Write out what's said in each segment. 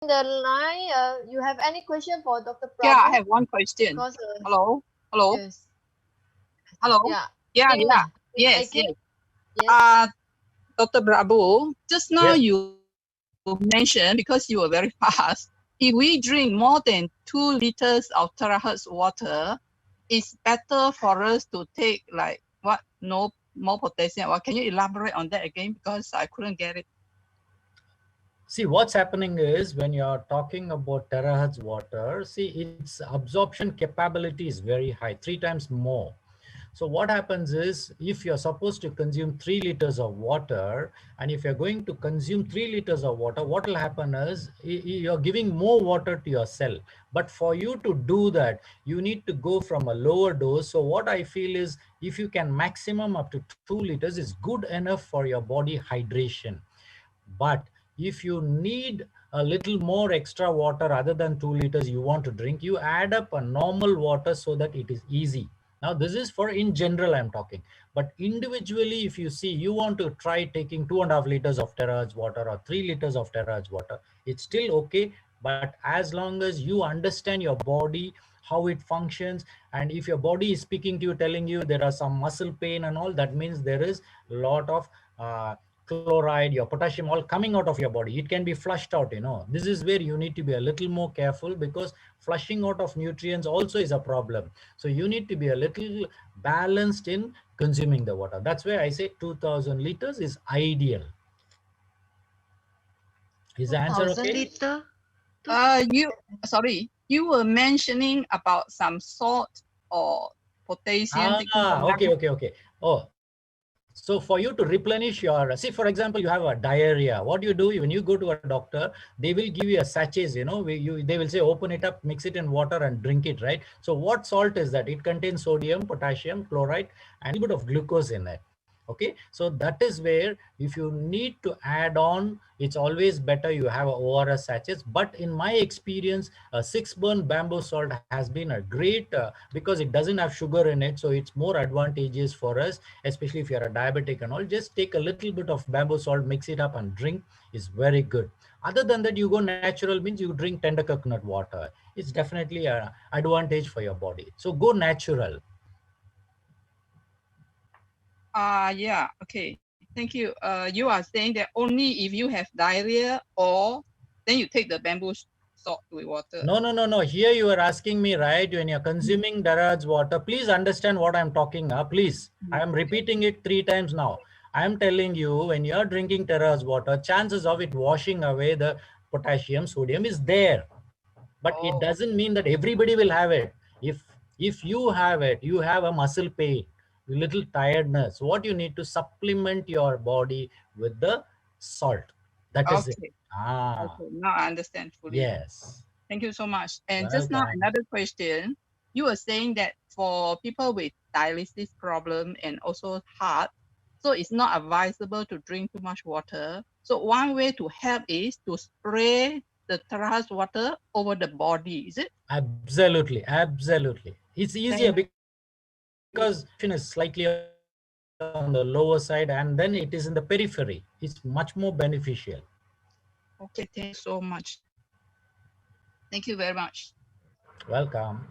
the line. You have any question for Dr. Prabhu? Yeah, I have one question. Because, hello. Yes. Hello. Yeah. Yeah. Yes. Dr. Prabhu, just now Yes. you mentioned, because you were very fast, if we drink more than 2 liters of terahertz water, it's better for us to take like what? No more potassium. Or can you elaborate on that again? Because I couldn't get it. See, what's happening is when you're talking about terahertz water, see, its absorption capability is very high, 3 times more. So what happens is, if you're supposed to consume 3 liters of water, and if you're going to consume 3 liters of water, what will happen is you're giving more water to your cell. But for you to do that, you need to go from a lower dose. So what I feel is, if you can maximum up to 2 liters is good enough for your body hydration. But if you need a little more extra water other than 2 liters you want to drink, you add up a normal water so that it is easy. Now, this is for in general I'm talking, but individually, if you see you want to try taking 2.5 liters of terahertz water or 3 liters of terahertz water, it's still okay. But as long as you understand your body, how it functions, and if your body is speaking to you, telling you there are some muscle pain and all, that means there is a lot of chloride, your potassium all coming out of your body. It can be flushed out, This is where you need to be a little more careful, because flushing out of nutrients also is a problem. So you need to be a little balanced in consuming the water. That's why I say 2000 liters is ideal. Is the answer okay? You were mentioning about some salt or potassium. Okay. Oh, so for you to replenish your, see, for example, you have a diarrhea. What you do when you go to a doctor, they will give you a sachets, they will say, open it up, mix it in water and drink it, right? So what salt is that? It contains sodium, potassium, chloride, and a little bit of glucose in it. Okay, so that is where if you need to add on, it's always better you have a ORS sachets. But in my experience, a 6-burn bamboo salt has been a great, because it doesn't have sugar in it, so it's more advantageous for us, especially if you're a diabetic and all. Just take a little bit of bamboo salt, mix it up and drink, is very good. Other than that, you go natural, means you drink tender coconut water. It's definitely an advantage for your body. So go natural. Yeah, okay. Thank you. You are saying that only if you have diarrhea, or then you take the bamboo salt with water. No. Here you are asking me, right? When you're consuming terahertz water, please understand what I'm talking about. Please, I am repeating it 3 times now. I am telling you, when you're drinking terahertz water, chances of it washing away the potassium, sodium is there. But it doesn't mean that everybody will have it. If you have it, you have a muscle pain, a little tiredness, what you need to supplement your body with the salt. That is it. Okay, now I understand fully. Yes. Thank you so much. And Welcome. just now, another question. You were saying that for people with dialysis problem and also heart, so it's not advisable to drink too much water. So one way to help is to spray the terahertz water over the body, is it? Absolutely. It's easier because is slightly on the lower side, and then it is in the periphery. It's much more beneficial. Okay, thank you so much. Thank you very much. Welcome.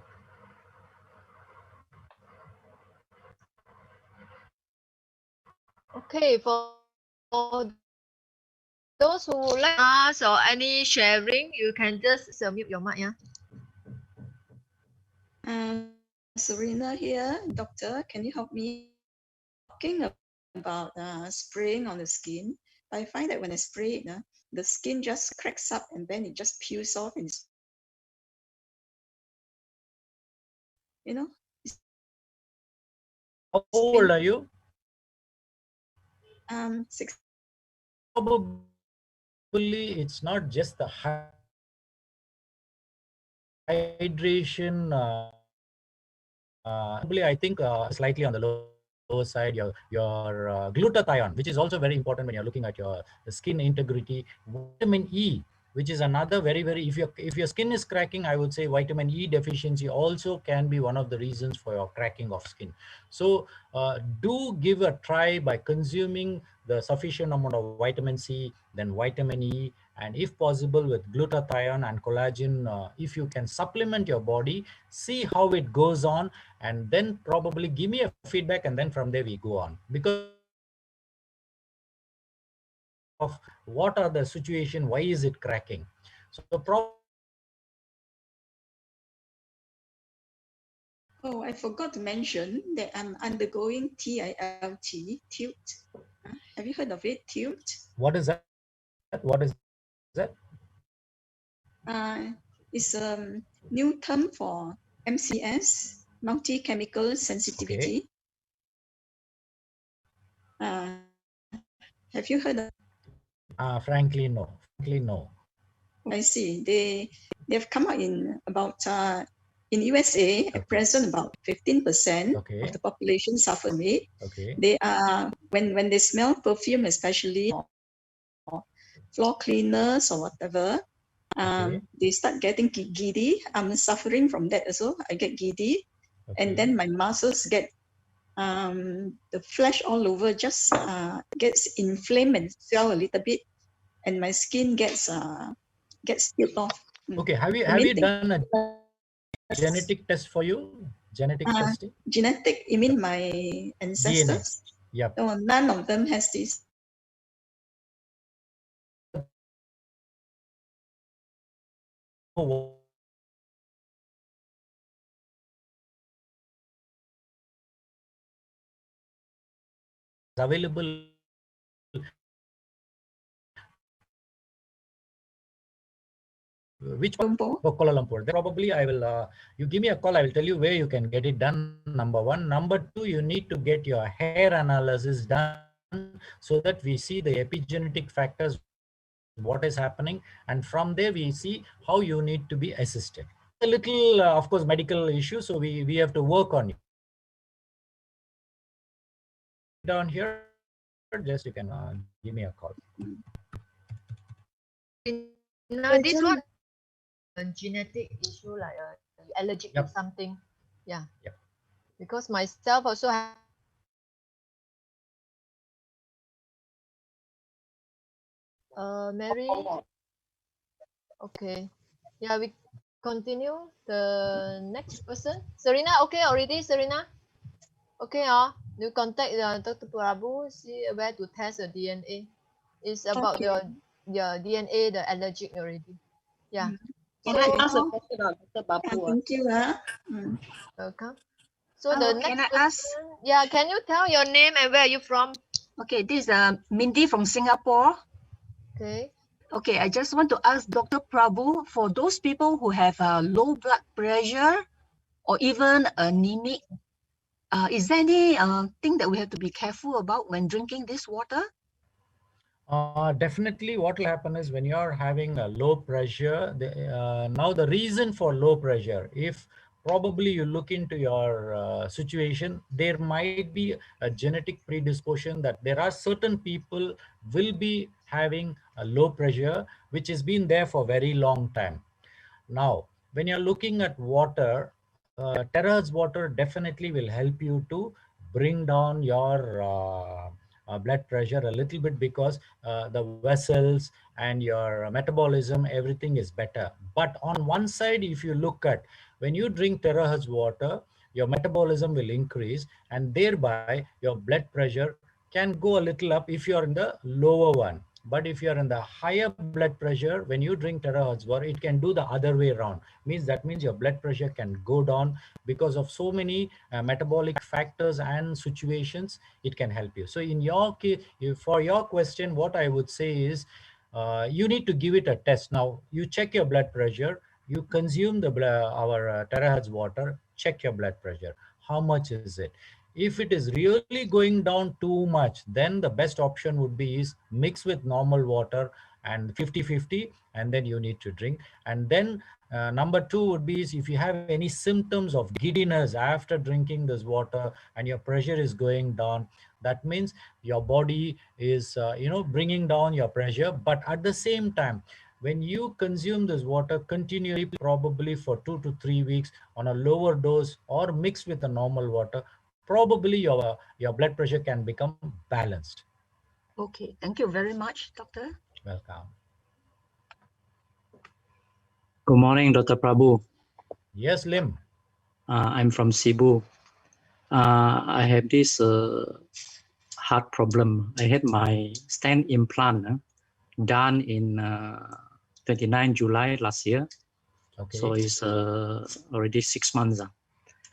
Okay, for those who would like to ask or any sharing, you can just mute your mic. Serena here. Doctor, can you help me? Talking about spraying on the skin. I find that when I spray it, the skin just cracks up and then it just peels off, and it's, How old are you? 6. Probably it's not just the hydration. Probably I think slightly on the lower side, your glutathione, which is also very important when you're looking at your skin integrity. Vitamin E, which is another very, if your skin is cracking, I would say vitamin E deficiency also can be one of the reasons for your cracking of skin. So do give a try by consuming the sufficient amount of vitamin C, then vitamin E, and if possible with glutathione and collagen, if you can supplement your body, see how it goes on, and then probably give me a feedback, and then from there we go on, because of what are the situation, why is it cracking. So Oh, I forgot to mention that I'm undergoing TILT, tilt. Have you heard of it, tilt? what is that? What is that? It's a new term for MCS, multi-chemical sensitivity. Have you heard of? Frankly, no. Frankly, no. I see. They've come out in about in USA at present about 15% of the population suffer from it. They are when they smell perfume, especially or floor cleaners or whatever, they start getting giddy. I'm suffering from that also. I get giddy, and then my muscles get the flesh all over just gets inflamed and swell a little bit, and my skin gets peeled off. Okay, have you done a genetic test for you? Genetic testing? Genetic, you mean my ancestors? DNA. Yep. No, none of them has this. Available which Lumpur? Oh, Kuala Lumpur. Then probably I will you give me a call, I will tell you where you can get it done, number one. Number two, you need to get your hair analysis done so that we see the epigenetic factors, what is happening, and from there we see how you need to be assisted. A little of course medical issue, so we have to work on it. Down here, just you can give me a call. Now this one a genetic issue, like allergic to something. Yeah. Because myself also have Mary. Okay. Yeah, we continue the next person. Serena, okay already, Serena? Okay, you contact Dr. Prabhu, see where to test the DNA. It's about your DNA, the allergic already. Yeah. Can I ask a question of Dr. Prabhu? Thank you. Welcome. So the next can I question, ask? Can you tell your name and where are you from? Okay, this is Mindy from Singapore. Okay. Okay, I just want to ask Dr. Prabhu, for those people who have low blood pressure or even anemic, is there any thing that we have to be careful about when drinking this water? Definitely what will happen is when you're having a low pressure, now the reason for low pressure, if probably you look into your situation, there might be a genetic predisposition that there are certain people will be having a low pressure, which has been there for a very long time. Now, when you're looking at water, terahertz water definitely will help you to bring down your blood pressure a little bit, because the vessels and your metabolism, everything is better. But on one side, if you look at when you drink terahertz water, your metabolism will increase, and thereby your blood pressure can go a little up if you're in the lower one. But if you're in the higher blood pressure, when you drink terahertz water, it can do the other way around. That means your blood pressure can go down because of so many metabolic factors and situations. It can help you. So in your case, for your question, what I would say is you need to give it a test. Now you check your blood pressure, you consume our terahertz water, check your blood pressure. How much is it? If it is really going down too much, then the best option would be is mix with normal water and 50-50, and then you need to drink. And then number two would be is if you have any symptoms of giddiness after drinking this water and your pressure is going down, that means your body is bringing down your pressure. But at the same time, when you consume this water continually, probably for 2 to 3 weeks on a lower dose or mixed with the normal water, probably your blood pressure can become balanced. Okay, thank you very much, doctor. Welcome. Good morning, Dr. Prabhu. Yes, Lim. I'm from Cebu. I have this heart problem. I had my stent implant done in 29 July last year. Okay. So it's already 6 months.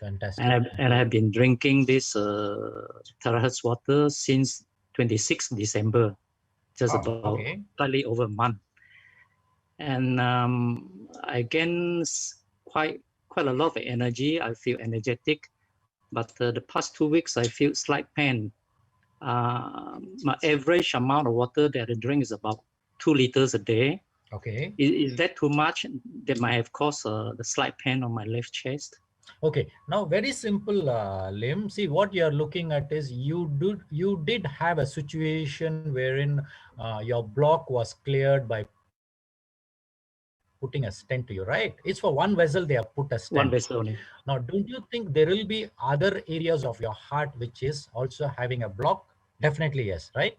Fantastic. And I have been drinking this terahertz water since 26 December, just about slightly over a month. And I gain quite a lot of energy. I feel energetic, but the past 2 weeks I feel slight pain. My average amount of water that I drink is about 2 liters a day. Okay. Is that too much? That might have caused the slight pain on my left chest. Okay, now very simple, Lim. See, what you're looking at is you did have a situation wherein your block was cleared by putting a stent to you, right? It's for one vessel they have put a stent. One vessel only. Now, don't you think there will be other areas of your heart which is also having a block? Definitely yes, right?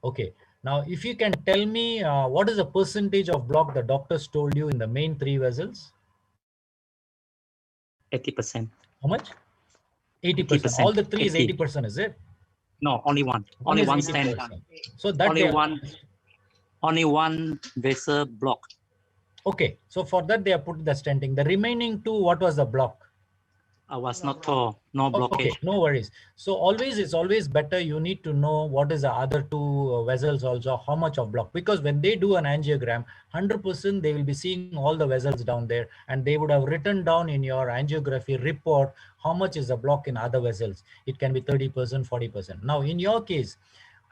Okay. Now, if you can tell me what is the percentage of block the doctors told you in the main 3 vessels? 80%. How much? 80%. All the 3 is 80%, is it? No, only one. Only one stent. So that only one vessel block. Okay, so for that they have put the stenting. The remaining 2, what was the block? I was not told, no blockage. Okay, no worries. So it's always better you need to know what is the other 2 vessels also, how much of block, because when they do an angiogram, 100% they will be seeing all the vessels down there, and they would have written down in your angiography report how much is the block in other vessels. It can be 30%, 40%. Now in your case,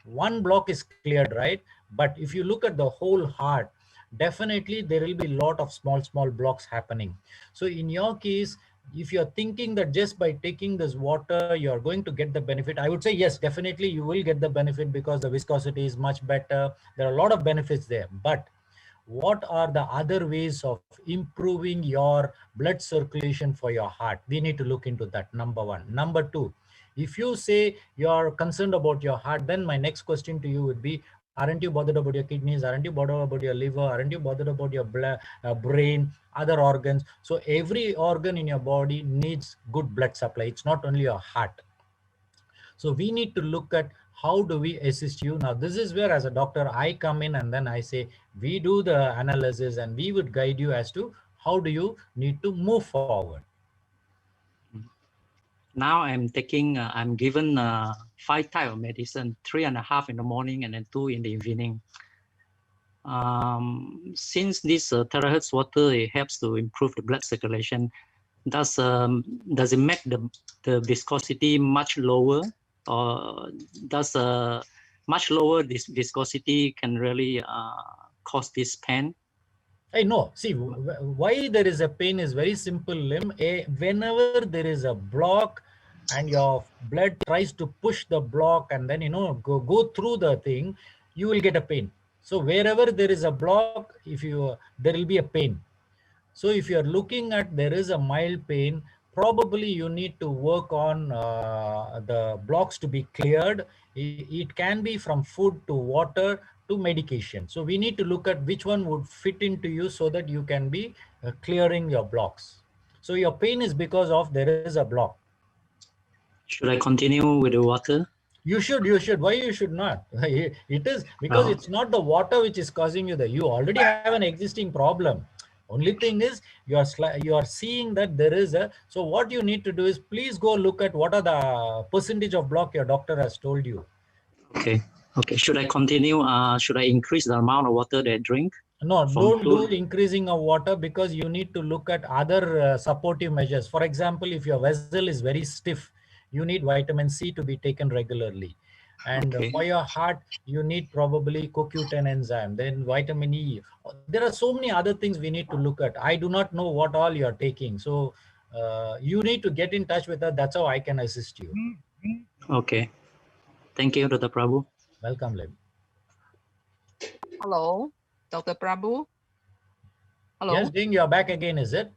one block is cleared, right? But if you look at the whole heart, definitely there will be a lot of small blocks happening. So in your case, if you're thinking that just by taking this water you're going to get the benefit, I would say yes, definitely you will get the benefit because the viscosity is much better. There are a lot of benefits there. But what are the other ways of improving your blood circulation for your heart? We need to look into that, number 1. Number 2, if you say you're concerned about your heart, then my next question to you would be, aren't you bothered about your kidneys? Aren't you bothered about your liver? Aren't you bothered about your brain, other organs? So every organ in your body needs good blood supply. It's not only your heart. So we need to look at how do we assist you. Now, this is where as a doctor, I come in and then I say, we do the analysis and we would guide you as to how do you need to move forward. Now I'm taking, I'm given 5 types of medicine, 3.5 in the morning and then 2 in the evening. Since this terahertz water, it helps to improve the blood circulation. Does it make the viscosity much lower, or does much lower this viscosity can really cause this pain? Hey, no, see, why there is a pain is very simple, Lim. Whenever there is a block and your blood tries to push the block and then, go through the thing, you will get a pain. So wherever there is a block, there will be a pain. So if you're looking at there is a mild pain, probably you need to work on the blocks to be cleared. It can be from food to water to medication. So we need to look at which one would fit into you so that you can be clearing your blocks. So your pain is because of there is a block. Should I continue with the water? You should. Why you should not? It is because it's not the water which is causing you you already have an existing problem. Only thing is you are seeing that there is so what you need to do is please go look at what are the percentage of block your doctor has told you. Okay. Should I continue? Should I increase the amount of water that I drink? No, don't do increasing of water, because you need to look at other supportive measures. For example, if your vessel is very stiff, you need vitamin C to be taken regularly. And for your heart, you need probably CoQ10 enzyme, then vitamin E. There are so many other things we need to look at. I do not know what all you're taking. So you need to get in touch with us. That's how I can assist you. Okay. Thank you, Dr. Prabhu. Welcome, Lim. Hello, Dr. Prabhu. Hello. Yes, Ding, you're back again, is it?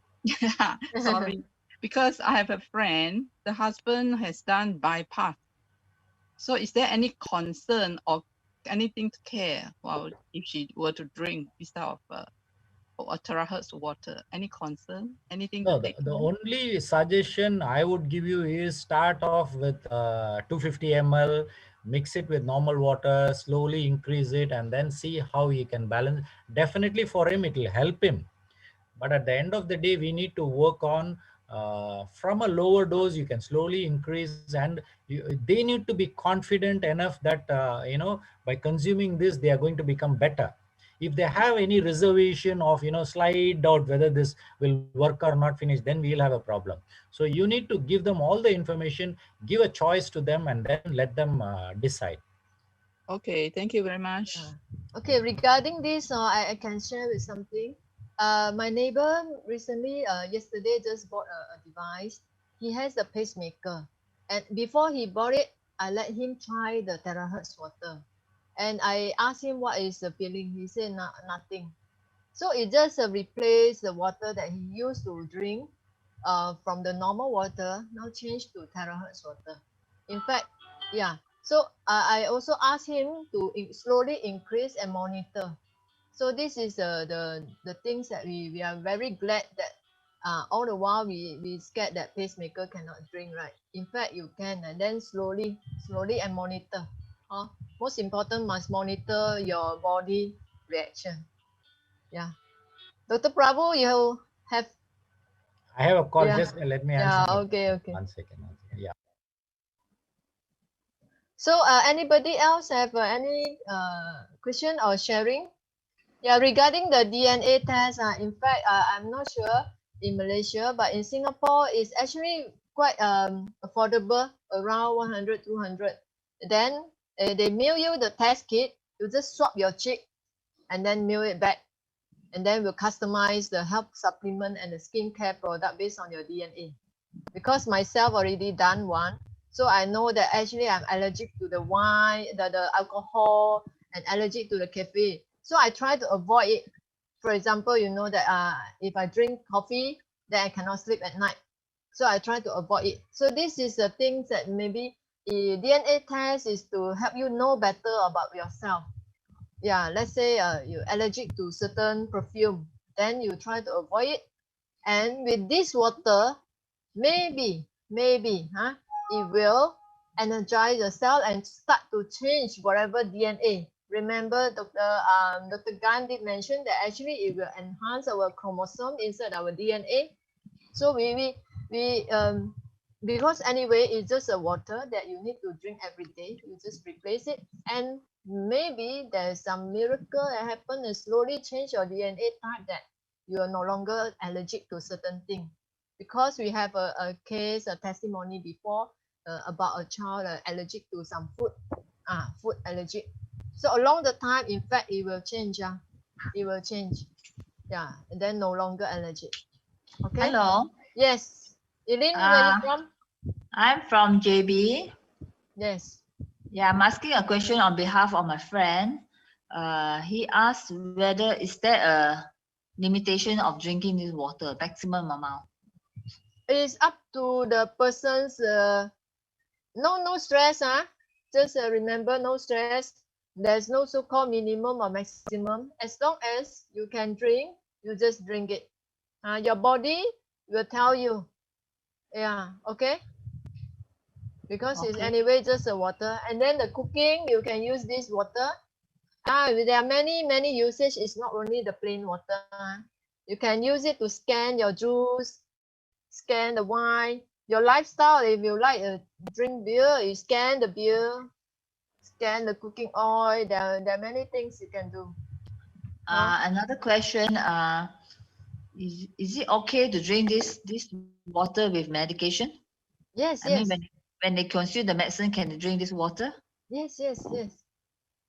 Sorry, because I have a friend, the husband has done bypass. So is there any concern or anything to care if she were to drink this type of for a terahertz water? Any concern? Anything No, to take the note? only suggestion I would give you is start off with 250 ml, mix it with normal water, slowly increase it, and then see how he can balance. Definitely for him, it will help him. But at the end of the day, we need to work on from a lower dose, you can slowly increase, and they need to be confident enough that, by consuming this, they are going to become better. If they have any reservation of, slight doubt whether this will work or not finish, then we'll have a problem. So you need to give them all the information, give a choice to them, and then let them decide. Okay, thank you very much. Okay, regarding this, I can share with something. My neighbor recently, yesterday, just bought a device. He has a pacemaker, and before he bought it, I let him try the terahertz water, and I asked him what is the feeling. He said nothing. So it just replaced the water that he used to drink, from the normal water, now changed to terahertz water. In fact, yeah. So I also asked him to slowly increase and monitor. So this is the things that we are very glad that, all the while we scared that pacemaker cannot drink, right? In fact, you can, and then slowly and monitor. Most important, must monitor your body reaction. Yeah. Dr. Prabhu, you have. I have a call. Yeah. Just let me answer. Yeah. Okay. One second. Yeah. So anybody else have any question or sharing? Yeah, regarding the DNA test, in fact, I'm not sure in Malaysia, but in Singapore, it's actually quite affordable, around 100, 200. Then they mail you the test kit. You just swab your cheek and then mail it back. And then we'll customize the health supplement and the skincare product based on your DNA. Because myself already done one, so I know that actually I'm allergic to the wine, the alcohol, and allergic to the caffeine. So I try to avoid it. For example, you know that if I drink coffee, then I cannot sleep at night. So I try to avoid it. So this is the things that maybe the DNA test is to help you know better about yourself. Yeah, let's say you're allergic to certain perfume, then you try to avoid it. And with this water, maybe it will energize the cell and start to change whatever DNA. Remember, Dr. Gan did mention that actually it will enhance our chromosome inside our DNA. So we because anyway it's just a water that you need to drink every day. You just replace it, and maybe there's some miracle that happen and slowly change your DNA type that you are no longer allergic to certain thing. Because we have a case, a testimony before, about a child allergic to some food allergic. So along the time, in fact, it will change. It will change. Yeah, and then no longer allergic. Okay. Hello. Yes. Eileen, where are you from? I'm from JB. Yes. Yeah, I'm asking a question on behalf of my friend. He asked whether is there a limitation of drinking this water, maximum amount. It's up to the person's no stress, just remember, no stress. There's no so-called minimum or maximum. As long as you can drink, you just drink it. Your body will tell you. Yeah, okay, because it's anyway just a water. And then the cooking, you can use this water. There are many usage. It's not only the plain water. You can use it to scan your juice, scan the wine, your lifestyle. If you like drink beer, you scan the beer, scan the cooking oil. There are many things you can do. Another question, is it okay to drink this water with medication? Yes, I mean, when they consume the medicine, can they drink this water? Yes.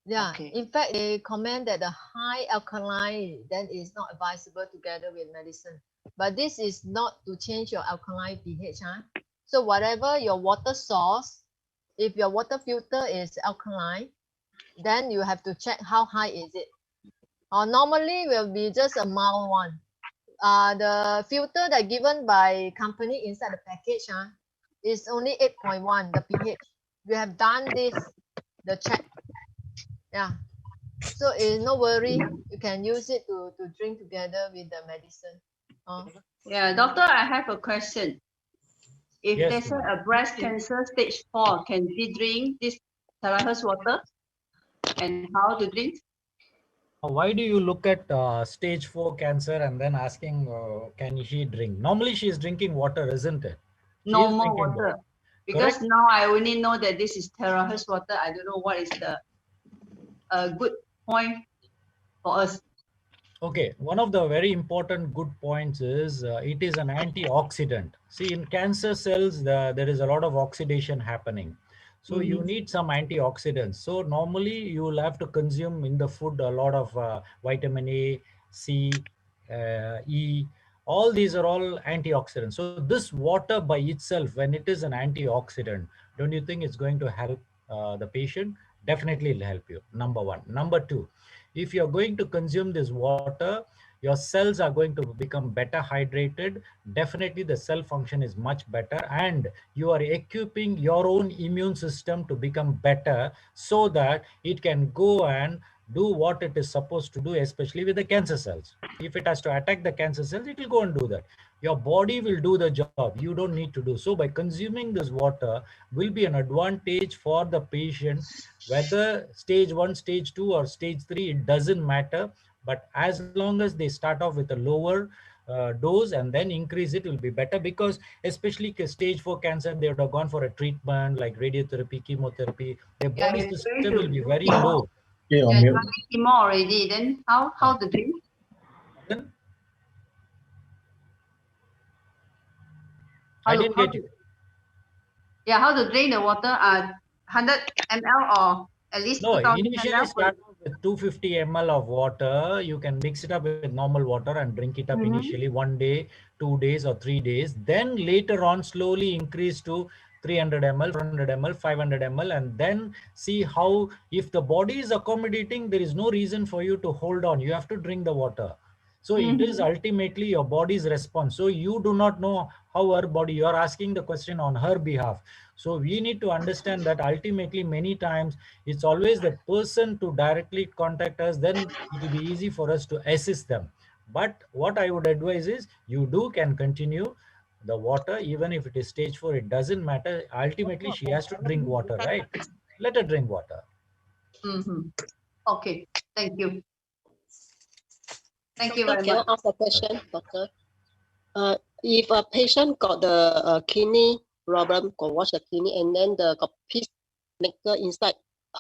Yeah. Okay. In fact, they comment that the high alkaline then is not advisable together with medicine. But this is not to change your alkaline pH. So whatever your water source, if your water filter is alkaline, then you have to check how high is it. Normally will be just a mild one. The filter that given by company inside the package is only 8.1, the pH. We have done this, the check. Yeah. So no worry, you can use it to drink together with the medicine. Yeah, doctor, I have a question. If Yes, there's a breast cancer stage 4, can we drink this terahertz water? And how to drink? Why do you look at stage 4 cancer and then asking, can she drink? Normally she is drinking water, isn't it? She is Normal drinking water. Because correct? now I only know that this is terahertz water. I don't know what is the good point for us. Okay, one of the very important good points is it is an antioxidant. See, in cancer cells, there is a lot of oxidation happening. So you need some antioxidants. So normally you will have to consume in the food a lot of vitamin A, C, E. All these are all antioxidants. So this water by itself, when it is an antioxidant, don't you think it's going to help the patient? Definitely it'll help you. Number one. Number two, if you're going to consume this water, your cells are going to become better hydrated. Definitely the cell function is much better, and you are equipping your own immune system to become better so that it can go and do what it is supposed to do, especially with the cancer cells. If it has to attack the cancer cells, it will go and do that. Your body will do the job. You don't need to do. So by consuming this water will be an advantage for the patient, whether stage 1, stage 2 or stage 3, it doesn't matter. But as long as they start off with a lower dose and then increase, it will be better, because especially stage 4 cancer, they would have gone for a treatment like radiotherapy, chemotherapy. Their body system will be very low. Yeah, chemo already. Then how to drink? Then I didn't get you. Yeah, how to drink the water? 100 ml or at least No, 2000 initially ml? start with 250 ml of water. You can mix it up with normal water and drink it up initially 1 day, 2 days or 3 days. Then later on slowly increase to 300 ml, 400 ml, 500 ml, and then see how, if the body is accommodating, there is no reason for you to hold on. You have to drink the water. So it is ultimately your body's response. So you do not know how her body, you are asking the question on her behalf. So we need to understand that ultimately many times it's always the person to directly contact us, then it will be easy for us to assist them. But what I would advise is you can continue the water, even if it is stage 4, it doesn't matter. Ultimately she has to drink water, right? Let her drink water. Okay, thank you. Thank you Doctor, very much. can I ask a question, doctor? If a patient got the kidney problem, got wash the kidney, and then the got piece nectar inside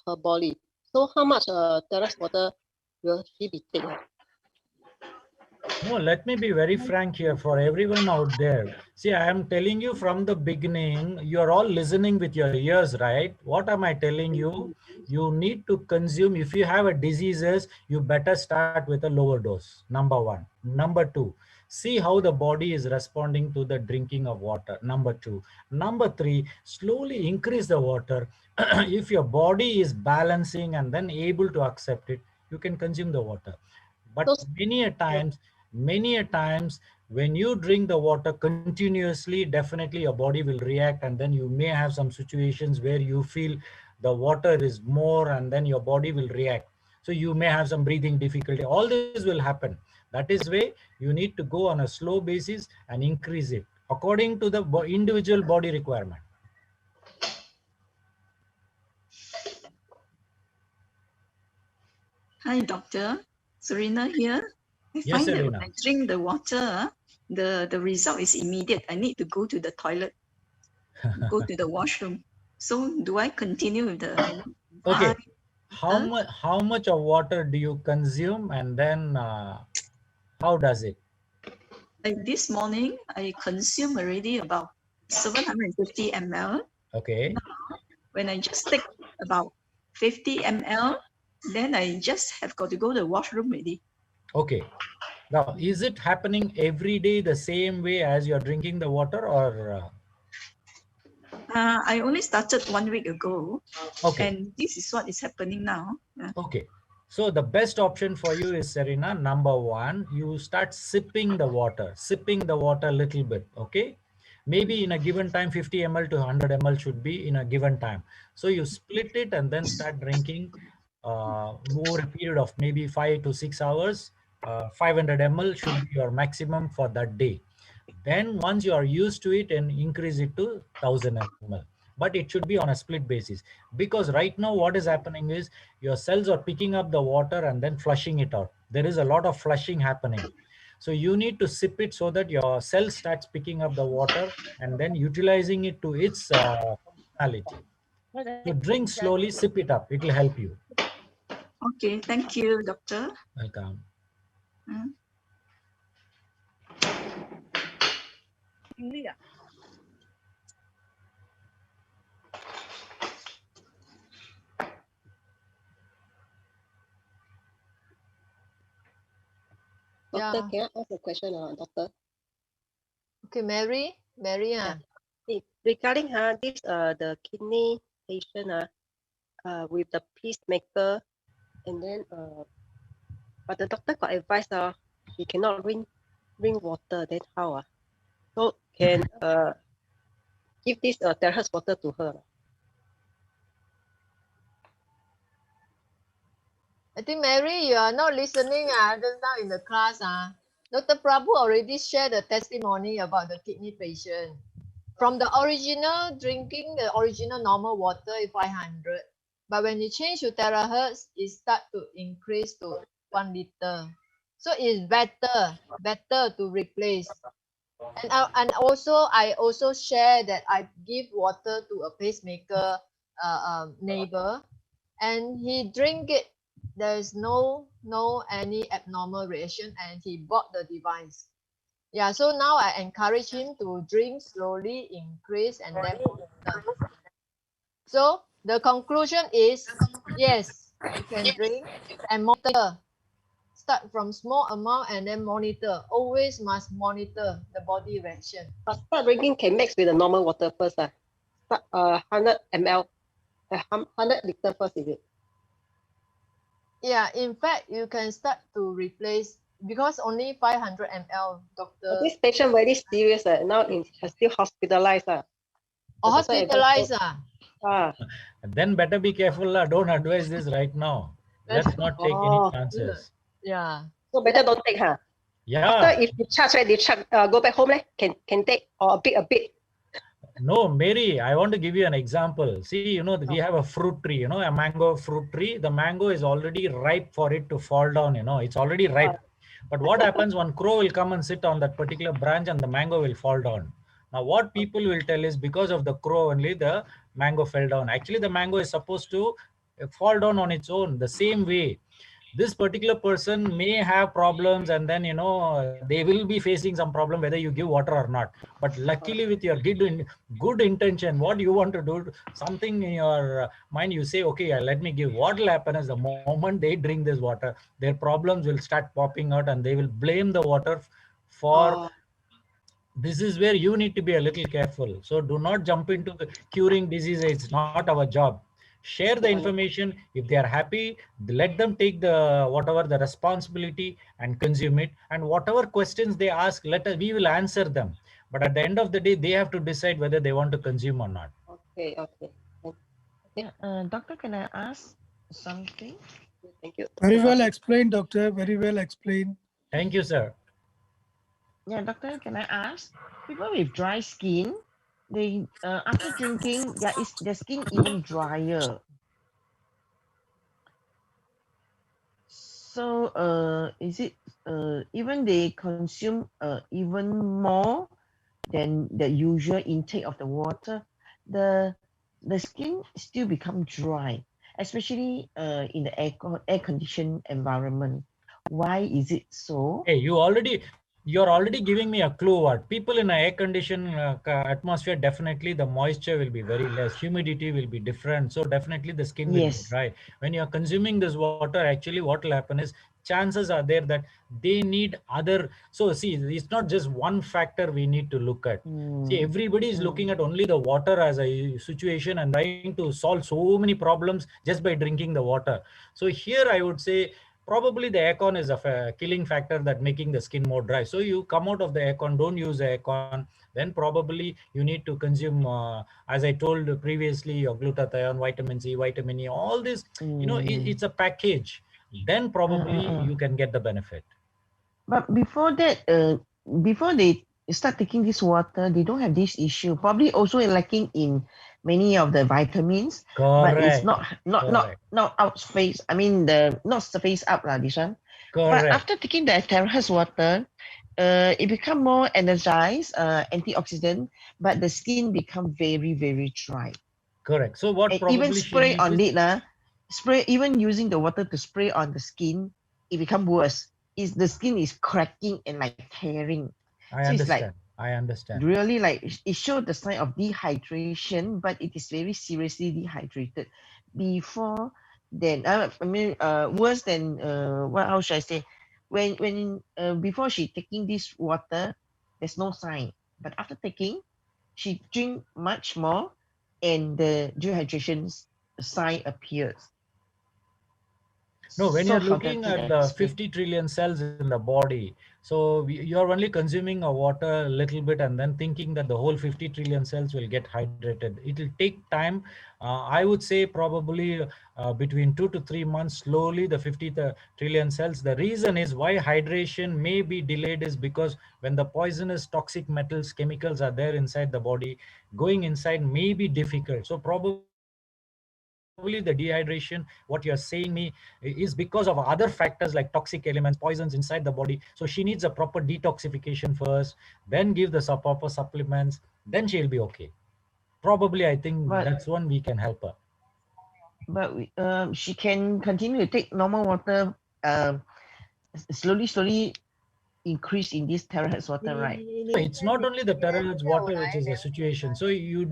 her body, so how much terrace water will she be taking? No, let me be very frank here for everyone out there. See, I am telling you from the beginning, you're all listening with your ears, right? What am I telling you? You need to consume, if you have a diseases, you better start with a lower dose. Number one. Number two, see how the body is responding to the drinking of water. Number two. Number three, slowly increase the water. If your body is balancing and then able to accept it, you can consume the water. But many a times when you drink the water continuously, definitely your body will react, and then you may have some situations where you feel the water is more, and then your body will react. So you may have some breathing difficulty. All this will happen. That is why you need to go on a slow basis and increase it according to the individual body requirement. Hi, doctor. Serena here. I Yes, find that when Serena. I drink the water, the result is immediate. I need to go to the toilet, go to the washroom. So do I continue with the Okay. How much of water do you consume, and then how does it? Like this morning, I consume already about 750 ml. Okay. Now, when I just take about 50 ml, then I just have got to go to the washroom already. Okay. Now, is it happening every day the same way as you're drinking the water, or? I only started 1 week ago, Okay. and this is what is happening now. Okay. So the best option for you is, Serena, number one, you start sipping the water a little bit. Okay. Maybe in a given time, 50 ml to 100 ml should be in a given time. So you split it and then start drinking over a period of maybe 5 to 6 hours, 500 ml should be your maximum for that day. Then once you are used to it, and increase it to 1000 ml. But it should be on a split basis, because right now what is happening is your cells are picking up the water and then flushing it out. There is a lot of flushing happening. So you need to sip it so that your cell starts picking up the water and then utilizing it to its functionality. So drink slowly, sip it up. It will help you. Okay, thank you, doctor. Welcome. Doctor, Yeah. can I ask a question, doctor? Okay, Mary. Regarding this the kidney patient with the pacemaker, and then but the doctor got advice he cannot drink water. Then how so can give this terrace water to her? I think Mary, you are not listening just now in the class. Dr. Prabhu already shared the testimony about the kidney patient. From the original drinking the original normal water is 500, but when you change to terahertz, it start to increase to 1 liter. So it's better to replace. And also I also share that I give water to a pacemaker neighbor, and he drink it. There is no any abnormal reaction, and he bought the device. Yeah, so now I encourage him to drink slowly, increase, and then monitor. So the conclusion is yes, you can drink and monitor. Start from small amount and then monitor. Always must monitor the body reaction. But start drinking can mix with the normal water first. Start 100 ml, 100 liter first, is it? Yeah, in fact, you can start to replace because only 500 ml, doctor. But this patient very serious. Now still hospitalized. Hospitalized. Then better be careful. Don't advise this right now. Let's not take any chances. Yeah. So better don't take, Yeah. After if you charge, right, they charge, go back home, can take or a bit. No, Mary, I want to give you an example. See, we have a fruit tree, a mango fruit tree. The mango is already ripe for it to fall down, it's already ripe. But what happens, one crow will come and sit on that particular branch and the mango will fall down. Now, what people will tell is because of the crow only the mango fell down. Actually, the mango is supposed to fall down on its own. The same way, this particular person may have problems, and then they will be facing some problem whether you give water or not. But luckily, with your good intention, what you want to do, something in your mind, you say, okay, let me give. What will happen is the moment they drink this water, their problems will start popping out and they will blame the water for this is where you need to be a little careful. So do not jump into the curing disease. It's not our job. Share the information. If they are happy, let them take the whatever the responsibility and consume it. And whatever questions they ask, we will answer them. But at the end of the day, they have to decide whether they want to consume or not. Okay. Yeah, doctor, can I ask something? Thank you. Very well explained, doctor. Very well explained. Thank you, sir. Yeah, doctor, can I ask? People with dry skin, they after drinking, their skin even drier. So is it even they consume even more than the usual intake of the water, the skin still become dry, especially in the air conditioned environment. Why is it so? Hey, you're already giving me a clue. What people in an air conditioned atmosphere, definitely the moisture will be very less, humidity will be different, so definitely the skin will be dry. When you're consuming this water, actually what will happen is chances are there that they need other. So see, it's not just one factor we need to look at. See, everybody is looking at only the water as a situation and trying to solve so many problems just by drinking the water. So here I would say probably the aircon is a killing factor that making the skin more dry. So you come out of the aircon, don't use the aircon, then probably you need to consume, as I told previously, your glutathione, vitamin C, vitamin E, all this, you know, it's a package. Then probably you can get the benefit. But before that, before they start taking this water, they don't have this issue. Probably also lacking in many of the vitamins. Correct. But it's not outface. I mean not surface up lah, this one. Correct. But after taking the terahertz water, it become more energized, antioxidant, but the skin become very, very dry. Correct. So what probably even spray on it, spray, even using the water to spray on the skin, it become worse. The skin is cracking and like tearing. I understand. Really, like it showed the sign of dehydration, but it is very seriously dehydrated. Before then, I mean, worse than how should I say? When before she taking this water, there's no sign. But after taking, she drink much more, and the dehydration sign appears. No, when you're looking at the 50 trillion cells in the body, so you're only consuming a water a little bit and then thinking that the whole 50 trillion cells will get hydrated. It will take time. I would say probably between 2 to 3 months, slowly the 50 trillion cells. The reason is why hydration may be delayed is because when the poisonous toxic metals, chemicals are there inside the body, going inside may be difficult. So probably the dehydration, what you're saying me, is because of other factors like toxic elements, poisons inside the body. So she needs a proper detoxification first, then give the proper supplements, then she'll be okay. Probably, I think that's one we can help her. But she can continue to take normal water, slowly increase in this terahertz water, right? It's not only the terahertz water which is the situation. So she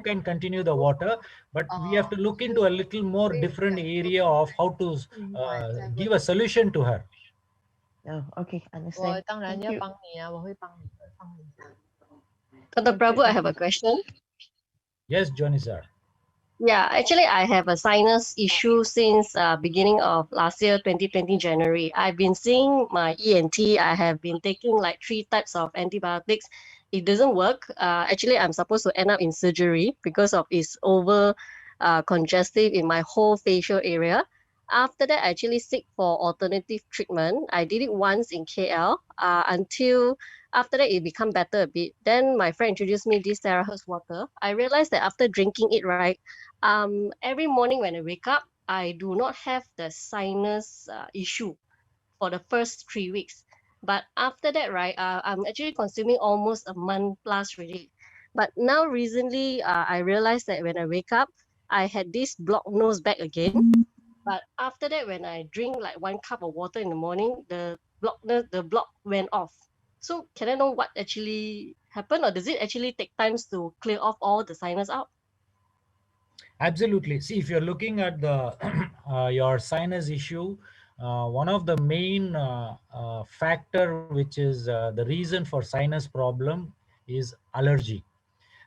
can continue the water, but we have to look into a little more different area of how to give a solution to her. Oh, okay, understand. Thank you. Dr. Prabhu, I have a question. Yes, Johnny sir. Yeah, actually, I have a sinus issue since beginning of last year, 2020 January. I've been seeing my ENT. I have been taking like 3 types of antibiotics. It doesn't work. Actually, I'm supposed to end up in surgery because of it's over congestive in my whole facial area. After that, I actually seek for alternative treatment. I did it once in KL until after that it become better a bit. Then my friend introduced me this terahertz water. I realized that after drinking it, right, every morning when I wake up, I do not have the sinus issue for the first 3 weeks. But after that, right, I'm actually consuming almost a month plus already. But now recently, I realized that when I wake up, I had this blocked nose back again. But after that, when I drink like 1 cup of water in the morning, the block went off. So can I know what actually happened, or does it actually take times to clear off all the sinus out? Absolutely. See, if you're looking at the your sinus issue, one of the main factor which is the reason for sinus problem is allergy.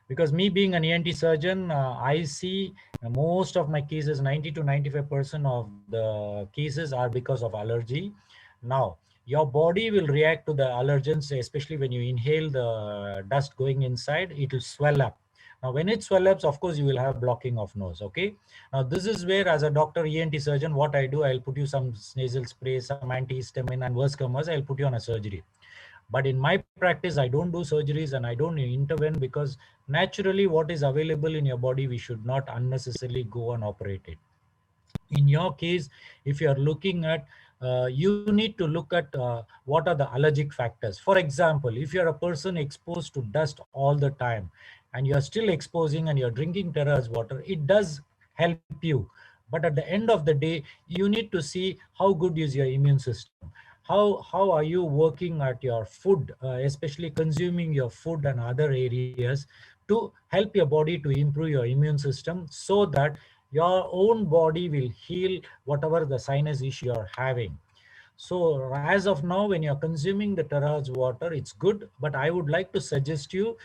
Because me being an ENT surgeon, I see most of my cases, 90 to 95% of the cases are because of allergy. Now, your body will react to the allergens, especially when you inhale the dust going inside, it will swell up. Now, when it swells up, of course, you will have blocking of nose, okay? Now, this is where, as a doctor, ENT surgeon, what I do, I'll put you some nasal spray, some antihistamine, and worst comes, I'll put you on a surgery. But in my practice, I don't do surgeries and I don't intervene because naturally what is available in your body, we should not unnecessarily go and operate it. In your case, if you are looking at, you need to look at what are the allergic factors. For example, if you're a person exposed to dust all the time and you're still exposing and you're drinking terahertz water, it does help you. But at the end of the day, you need to see how good is your immune system. How are you working at your food, especially consuming your food and other areas to help your body to improve your immune system so that your own body will heal whatever the sinus issue you're having. So as of now, when you're consuming the terahertz water, it's good, but I would like to suggest you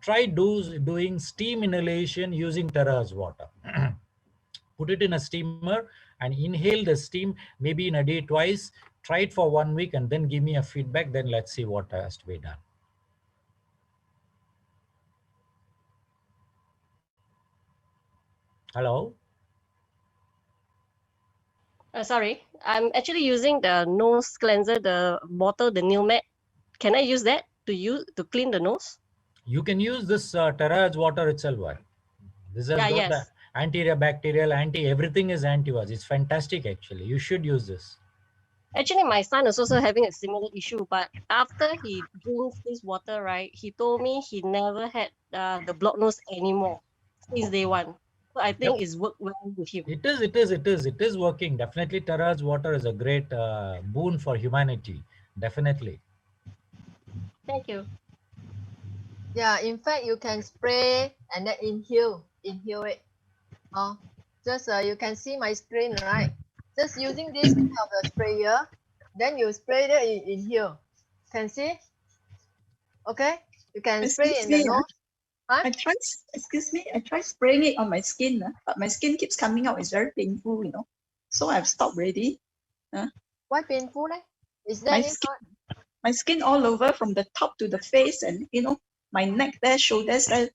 try doing steam inhalation using terahertz water. Put it in a steamer and inhale the steam maybe in a day twice. Try it for 1 week and then give me a feedback. Then let's see what has to be done. Hello? Sorry, I'm actually using the nose cleanser, the bottle, the new mat. Can I use that to clean the nose? You can use this terahertz water itself. This has got the antibacterial, everything is anti-virus. It's fantastic actually. You should use this. Actually, my son is also having a similar issue, but after he drinks this water, right, he told me he never had the blocked nose anymore since day one. So I think it's worked well with him. It is working. Definitely terahertz water is a great boon for humanity. Definitely. Thank you. Yeah, in fact, you can spray and then inhale it. Just you can see my screen, right? Just using this kind of the sprayer, then you spray it in here. Can see? Okay, you can spray in the nose. I tried spraying it on my skin, but my skin keeps coming out. It's very painful, you know. So I've stopped already. Why painful? Is there my skin all over from the top to the face, and you know, my neck there, shoulders there,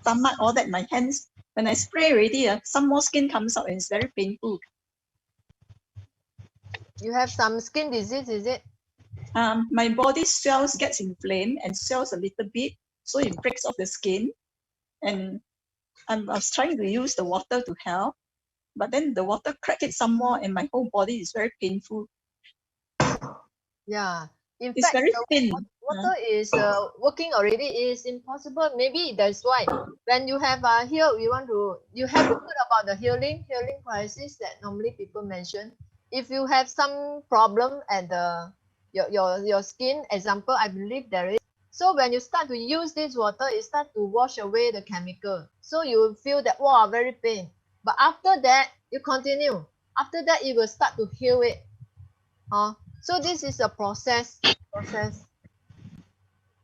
stomach, all that, my hands. When I spray already, some more skin comes out and it's very painful. You have some skin disease, is it? My body swells, gets inflamed and swells a little bit, so it breaks off the skin. And I was trying to use the water to help, but then the water cracked it some more and my whole body is very painful. Yeah. In it's fact, very thin. Water is working already. Is impossible. Maybe that's why when you have here, you have to put about the healing crisis that normally people mention. If you have some problem at your skin, example, I believe there is. So when you start to use this water, it starts to wash away the chemical. So you will feel that wow, very pain. But after that, you continue. After that, you will start to heal it. So this is a process.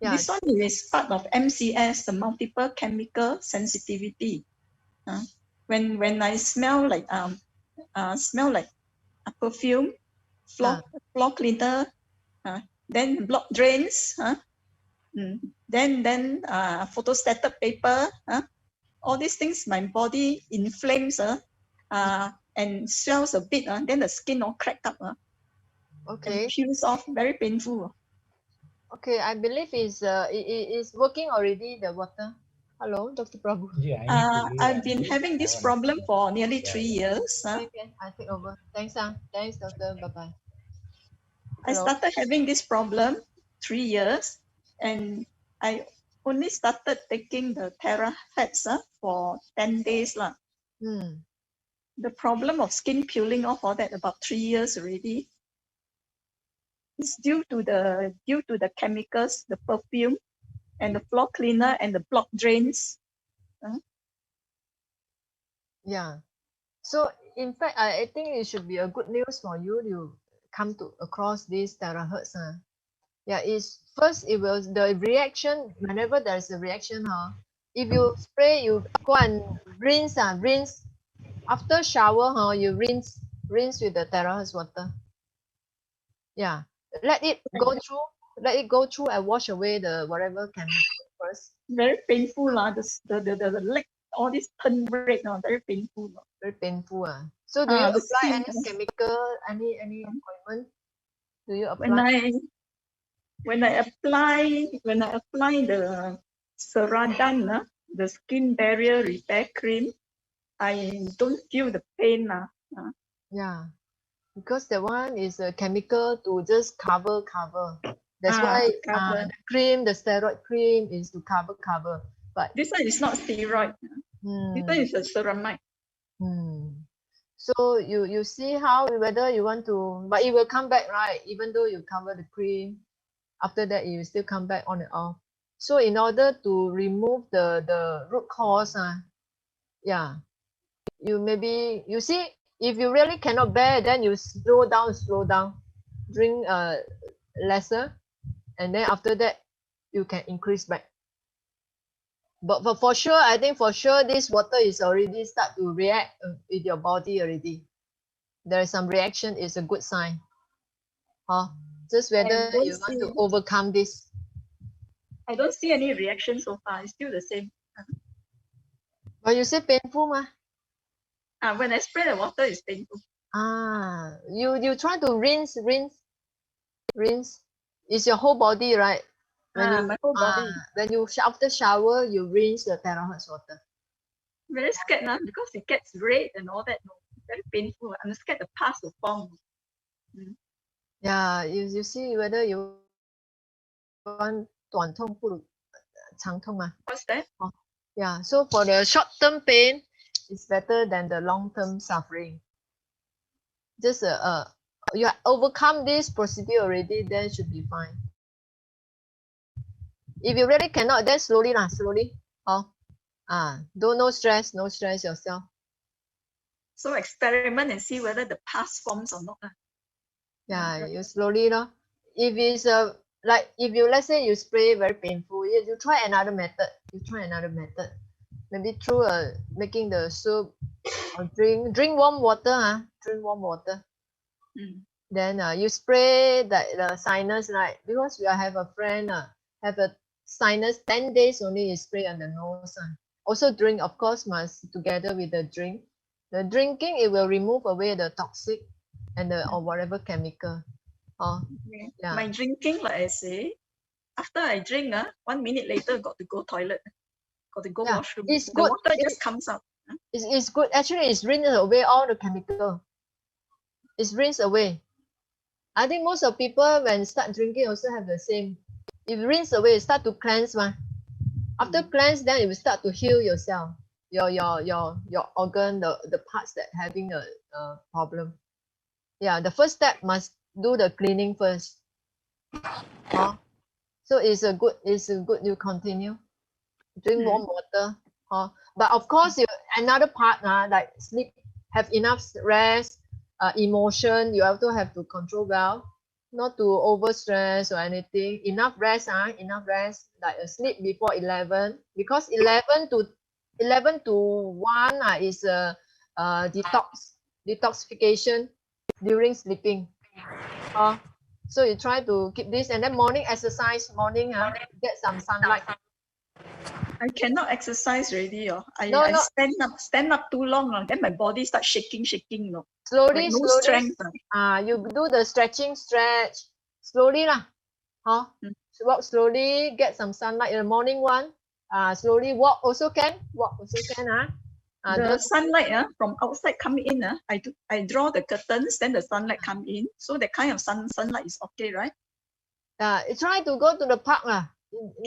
Yeah. This one is part of MCS, the multiple chemical sensitivity. When I smell like a perfume, floor cleaner, then block drains, then photostatic paper, all these things, my body inflames and swells a bit, then the skin all crack up. Okay. And peels off, very painful. Okay, I believe it is working already, the water. Hello, Dr. Prabhu. Yeah, I've been having this problem for nearly 3 years. Okay, I take over. Thanks, Thanks, doctor. Bye-bye. I started having this problem 3 years, and I only started taking the terahertz for 10 days. The problem of skin peeling off all that about 3 years already. It's due to the chemicals, the perfume, and the floor cleaner and the block drains. Yeah. So in fact, I think it should be a good news for you to come across these terahertz. Yeah, the reaction, whenever there's a reaction, if you spray, you go and rinse. After shower, you rinse with the terahertz water. Yeah. Let it go through and wash away the whatever chemical first. Very painful, the leg, all this turn red, very painful. Very painful. So do you apply any chemical, any ointment? Do you apply? When I apply the Ceradan, the skin barrier repair cream, I don't feel the pain. Yeah. Because the one is a chemical to just cover. That's why the cream, the steroid cream is to cover. But this one is not steroid. This one is a ceramide. So you see whether you want to, but it will come back, right? Even though you cover the cream, after that you still come back on and off. So in order to remove the root cause, you see. If you really cannot bear, then you slow down, drink lesser, and then after that you can increase back. But for sure, I think this water is already start to react with your body already. there is some reaction, is a good sign. Just whether you want to overcome this. I don't see any reaction so far. It's still the same. But you say painful, ma? When I spray the water, it's painful. You try to rinse. It's your whole body, right? My whole body. When you after shower, you rinse the terahertz water. Very scared now because it gets red and all that. No, very painful. I'm scared the pus will form. Yeah, you see whether you want 短痛不长痛嘛? What's that? Yeah, so for the short-term pain, it's better than the long-term suffering. Just you overcome this procedure already, then should be fine. If you really cannot, then slowly. Don't no stress yourself. So experiment and see whether the pus forms or not. Yeah, you slowly lah. If it's like if you, let's say you spray very painful, you try another method. Maybe through making the soup or drink warm water. Drink warm water. Then you spray the sinus, right? Because we have a friend have a sinus 10 days only, you spray on the nose. Also drink, of course, must together with the drink. The drinking, it will remove away the toxic and the or whatever chemical. Yeah. My drinking, like I say, after I drink, 1 minute later got to go toilet, got to go washroom. It's the good. water just comes out. It's good. Actually, it's rinse away all the chemical. It's rinse away. I think most of people when start drinking also have the same. If rinse away, start to cleanse. After cleanse, then it will start to heal yourself. Your organ, the parts that having a problem. Yeah, the first step must do the cleaning first. So it's a good you continue. Drink warm water. But of course, another part like sleep, have enough rest, emotion, you also have to control well, not to overstress or anything. Enough rest, like sleep before 11, because 11 to 1 is a detoxification during sleeping. So you try to keep this, and then morning exercise, get some sunlight. I cannot exercise already. I stand up too long. Then my body starts shaking. Slowly, like no strength. You do the stretch slowly lah. Walk slowly, get some sunlight in the morning one. Slowly walk also can. The sunlight from outside come in. I draw the curtains, then the sunlight come in. So that kind of sunlight is okay, right? Try to go to the park lah.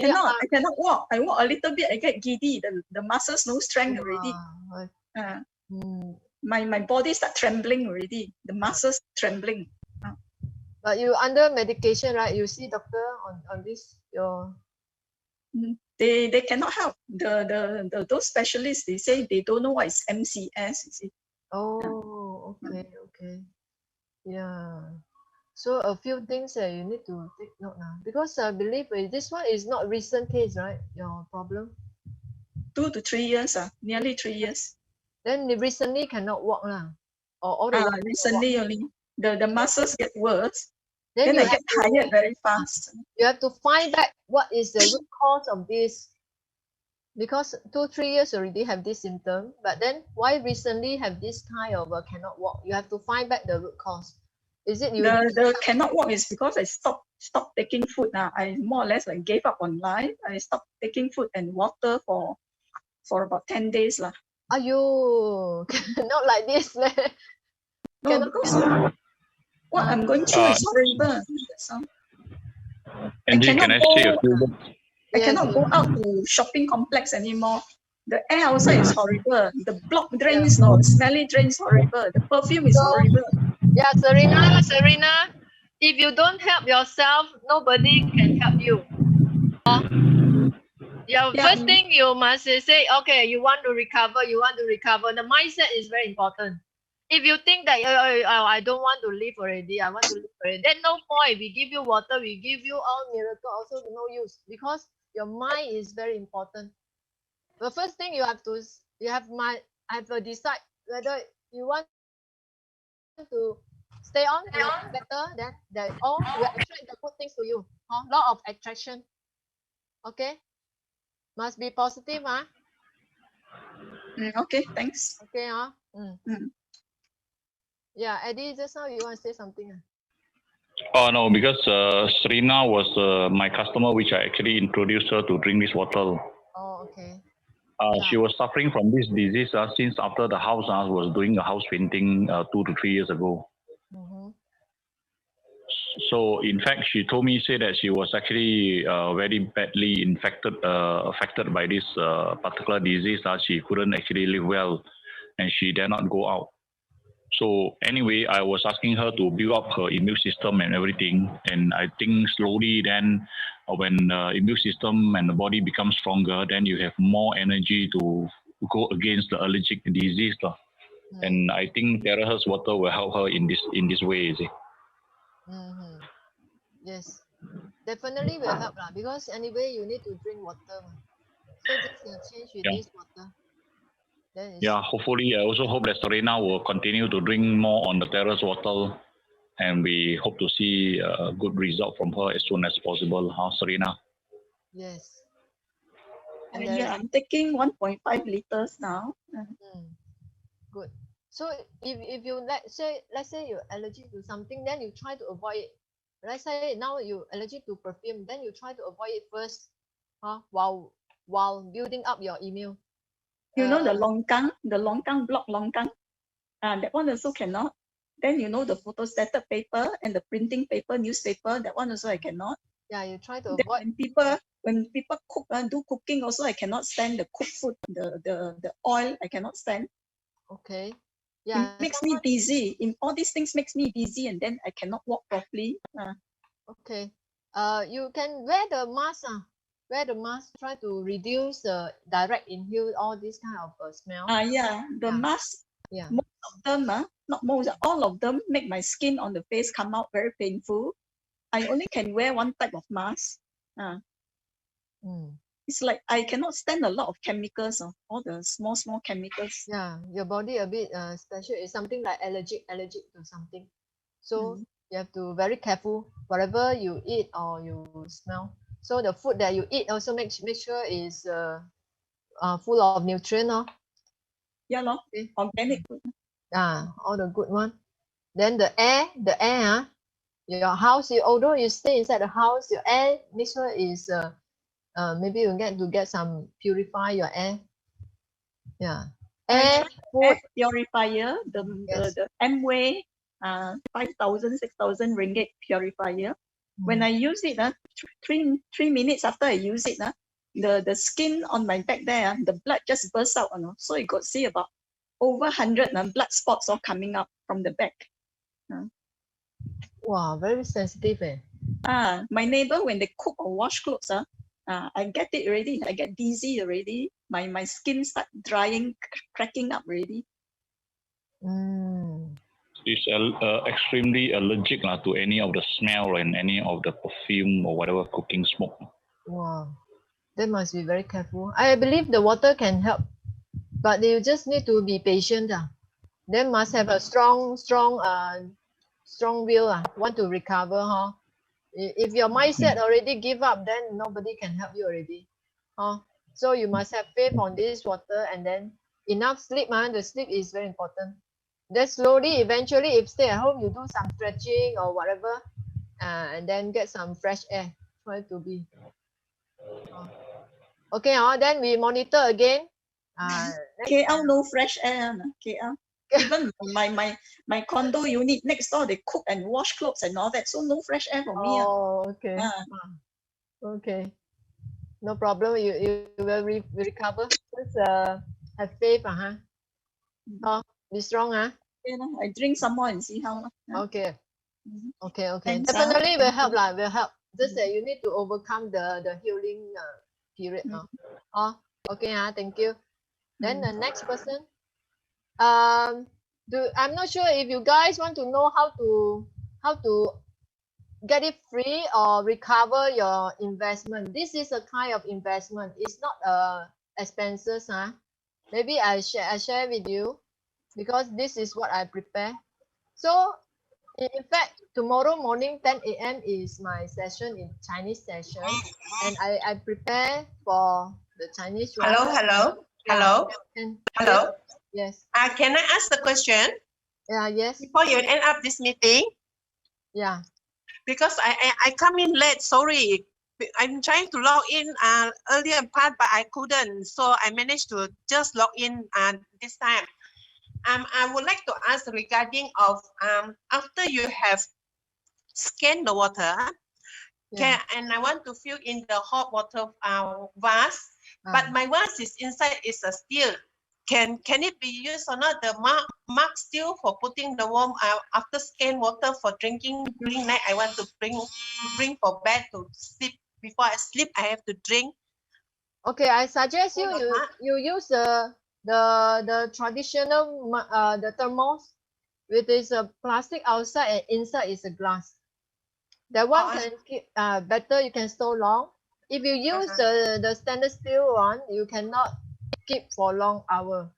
I cannot walk. I walk a little bit, I get giddy. The muscles no strength already. My body start trembling already. The muscles trembling. But you under medication, right? You see doctor on this. They cannot help. Those specialists, they say they don't know what is MCS. You see. Oh, okay. Yeah. So a few things that you need to take note now, because I believe this one is not recent case, right? Your problem. 2 to 3 years, nearly 3 years. Then recently cannot walk lah, or all the while recently only. The muscles get worse. Then I get tired very fast. You have to find back what is the root cause of this, because 2-3 years already have this symptom, but then why recently have this kind of cannot walk? You have to find back the root cause. Is it the cannot walk is because I stopped taking food now. I more or less gave up on life. I stopped taking food and water for about 10 days lah. Ayo, not like this. No, because what I'm going through is horrible. I cannot go out to shopping complex anymore. The air outside is horrible. The block drains, smelly drains horrible. The perfume is horrible. Yeah, Serena, if you don't help yourself, nobody can help you. First thing you must say, okay, you want to recover. The mindset is very important. If you think that I don't want to live already, I want to live already, then no point. We give you water, we give you all miracle, also no use, because your mind is very important. The first thing you have to decide whether you want to stay on, better, then they all will attract the good things to you. Law of attraction. Okay, must be positive, huh? Okay, thanks. Okay, yeah, Eddie, just now you want to say something? Oh no, because Serena was my customer, which I actually introduced her to drink this water. Oh, okay. She was suffering from this disease since after the house was doing a house painting 2 to 3 years ago. So in fact, she told me that she was actually very badly affected by this particular disease. She couldn't actually live well, and she dare not go out. So anyway, I was asking her to build up her immune system and everything. And I think slowly then when the immune system and the body becomes stronger, then you have more energy to go against the allergic disease. And I think Terahertz water will help her in this way. Yes, definitely will help because anyway you need to drink water. So just change with this water. Yeah, hopefully I also hope that Serena will continue to drink more on the terrace water, and we hope to see a good result from her as soon as possible, Serena? Yes. And yeah, I'm taking 1.5 liters now. Good. So if you let's say you're allergic to something, then you try to avoid it. Let's say now you're allergic to perfume, then you try to avoid it first, while building up your immune. You know the longkang block longkang, that one also cannot. Then you know the photostated paper and the printing paper, newspaper, that one also I cannot. Yeah, you try to avoid. When people cook do cooking also, I cannot stand the cooked food, the oil I cannot stand. Okay. Yeah. It makes me dizzy. All these things makes me dizzy, and then I cannot walk properly. Okay. You can wear the mask. Wear the mask, try to reduce the direct inhale, all this kind of smell. Yeah, the mask, most of them, not most, all of them make my skin on the face come out very painful. I only can wear one type of mask. It's like I cannot stand a lot of chemicals, all the small chemicals. Yeah, your body a bit special. It's something like allergic to something. So you have to very careful whatever you eat or you smell. So the food that you eat also make sure is full of nutrient. Yeah, organic food. All the good one. Then the air, your house, although you stay inside the house, your air make sure is maybe you get some purify your air. Yeah. Air purifier, the Amway 5,000, 6,000 ringgit purifier. When I use it, 3 minutes after I use it, the skin on my back there, the blood just bursts out. So you got see about over 100 blood spots all coming out from the back. Wow, very sensitive. My neighbor, when they cook or wash clothes, I get it already. I get dizzy already. My skin start drying, cracking up already. She's extremely allergic to any of the smell and any of the perfume or whatever cooking smoke. Wow, they must be very careful. I believe the water can help, but you just need to be patient. They must have a strong will. Want to recover. If your mindset already give up, then nobody can help you already. So you must have faith on this water, and then enough sleep. The sleep is very important. Then slowly, eventually, if stay at home, you do some stretching or whatever, and then get some fresh air. Try to be. Okay, then we monitor again. KL no fresh air. KL. Even my condo unit next door, they cook and wash clothes and all that, so no fresh air for me. Oh, okay. Okay, no problem. You will recover. Just have faith. Be strong. I drink some more and see how. Okay. Okay. Thanks, Definitely will help. Will help. Just that you need to overcome the healing period. Okay. Thank you. Then the next person. I'm not sure if you guys want to know how to get it free or recover your investment. This is a kind of investment. It's not expenses. Maybe I share with you, because this is what I prepare. So in fact, tomorrow morning 10 a.m. is my session in Chinese session, and I prepare for the Chinese one. Hello. Hello. Yes. Can I ask the question? Yeah. Yes. Before you end up this meeting. Yeah. Because I come in late. Sorry. I'm trying to log in earlier part, but I couldn't. So I managed to just log in this time. I would like to ask regarding of after you have scanned the water, and I want to fill in the hot water vase, but my vase is inside is a steel. Can it be used or not? The mark steel for putting the warm after scanned water for drinking during night. I want to bring for bed to sleep. Before I sleep, I have to drink. Okay, I suggest you use the traditional the thermos, with this plastic outside and inside is a glass. That one can keep better. You can store long. If you use the stainless steel one, you cannot keep for long hour.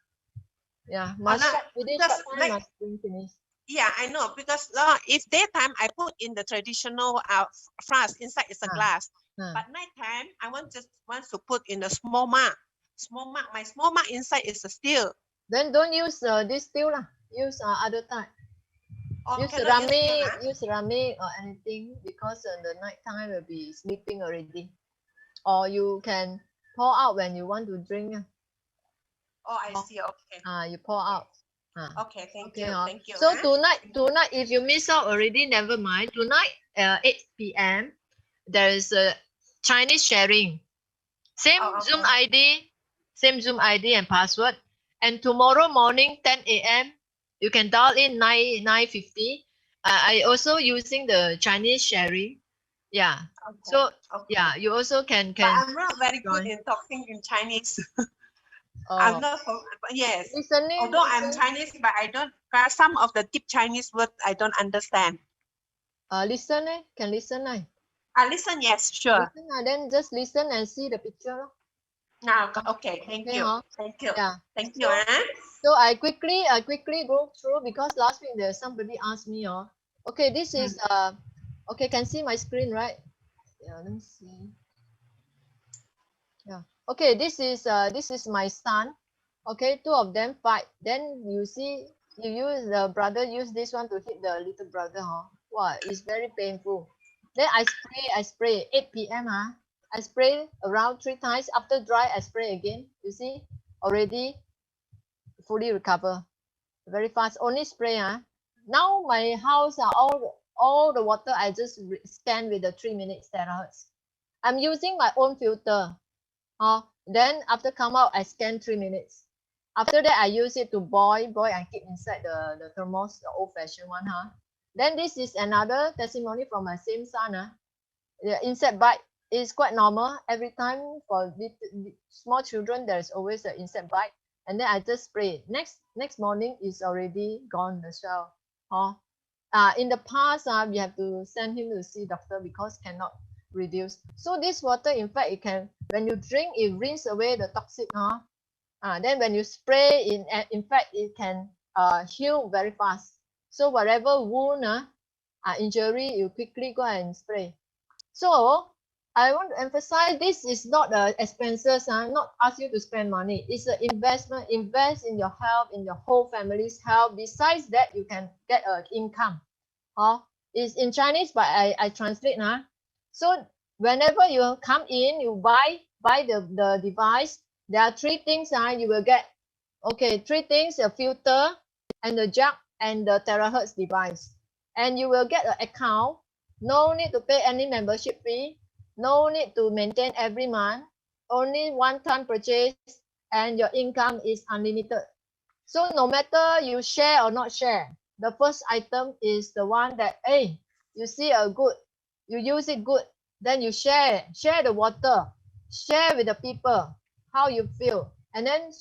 Yeah, must within short time must finish. Yeah, I know, because if daytime I put in the traditional flask, inside is a glass. But nighttime I want to put in the small mug. My small mug inside is a steel. Then don't use this steel lah. Use other type. Use ceramic or anything, because the night time will be sleeping already. Or you can pour out when you want to drink. Oh, I see. Okay. You pour out. Okay, thank you. Thank you. So tonight, if you miss out already, never mind. Tonight, 8 p.m. there is a Chinese sharing. Same Zoom ID and password. And tomorrow morning, 10 a.m. you can dial in 9:50. I also using the Chinese sharing. Yeah. So yeah, you also can. But I'm not very good in talking in Chinese. I'm not. Yes. Listening. Although I'm Chinese, but I don't. Some of the deep Chinese words I don't understand. Listen. Can listen. Listen. Yes, sure. Listen, then just listen and see the picture. Now, okay. Thank you. Thank you. Yeah. Thank you. So I quickly go through, because last week there's somebody asked me. Okay, this is okay. Can see my screen, right? Yeah. Let me see. Yeah. Okay. This is my son. Okay, two of them fight. Then you see, the brother use this one to hit the little brother. Wow, it's very painful. Then I spray 8 p.m. I spray around 3 times. After dry, I spray again. You see, already fully recover very fast. Only spray. Now my house all the water I just scan with the 3 minutes terahertz. I'm using my own filter. Then after come out, I scan 3 minutes. After that, I use it to boil and keep inside the thermos, the old-fashioned one. Then this is another testimony from my same son. The insect bite is quite normal. Every time for small children, there is always an insect bite. And then I just spray it. Next morning is already gone as well. In the past, we have to send him to see doctor because cannot reduce. So this water, in fact, it can, when you drink, it rinse away the toxic. Then when you spray, in fact, it can heal very fast. So whatever wound, injury, you quickly go and spray. So I want to emphasize, this is not expenses, not ask you to spend money. It's an investment. Invest in your health, in your whole family's health. Besides that, you can get an income. It's in Chinese, but I translate. So whenever you come in, you buy the device. There are 3 things you will get. Okay, 3 things: a filter and the jug and the terahertz device. And you will get an account. No need to pay any membership fee. No need to maintain every month. Only one-time purchase, and your income is unlimited. So no matter you share or not share, the first item is the one that, hey, you see a good, you use it good, then you share the water, share with the people how you feel, and then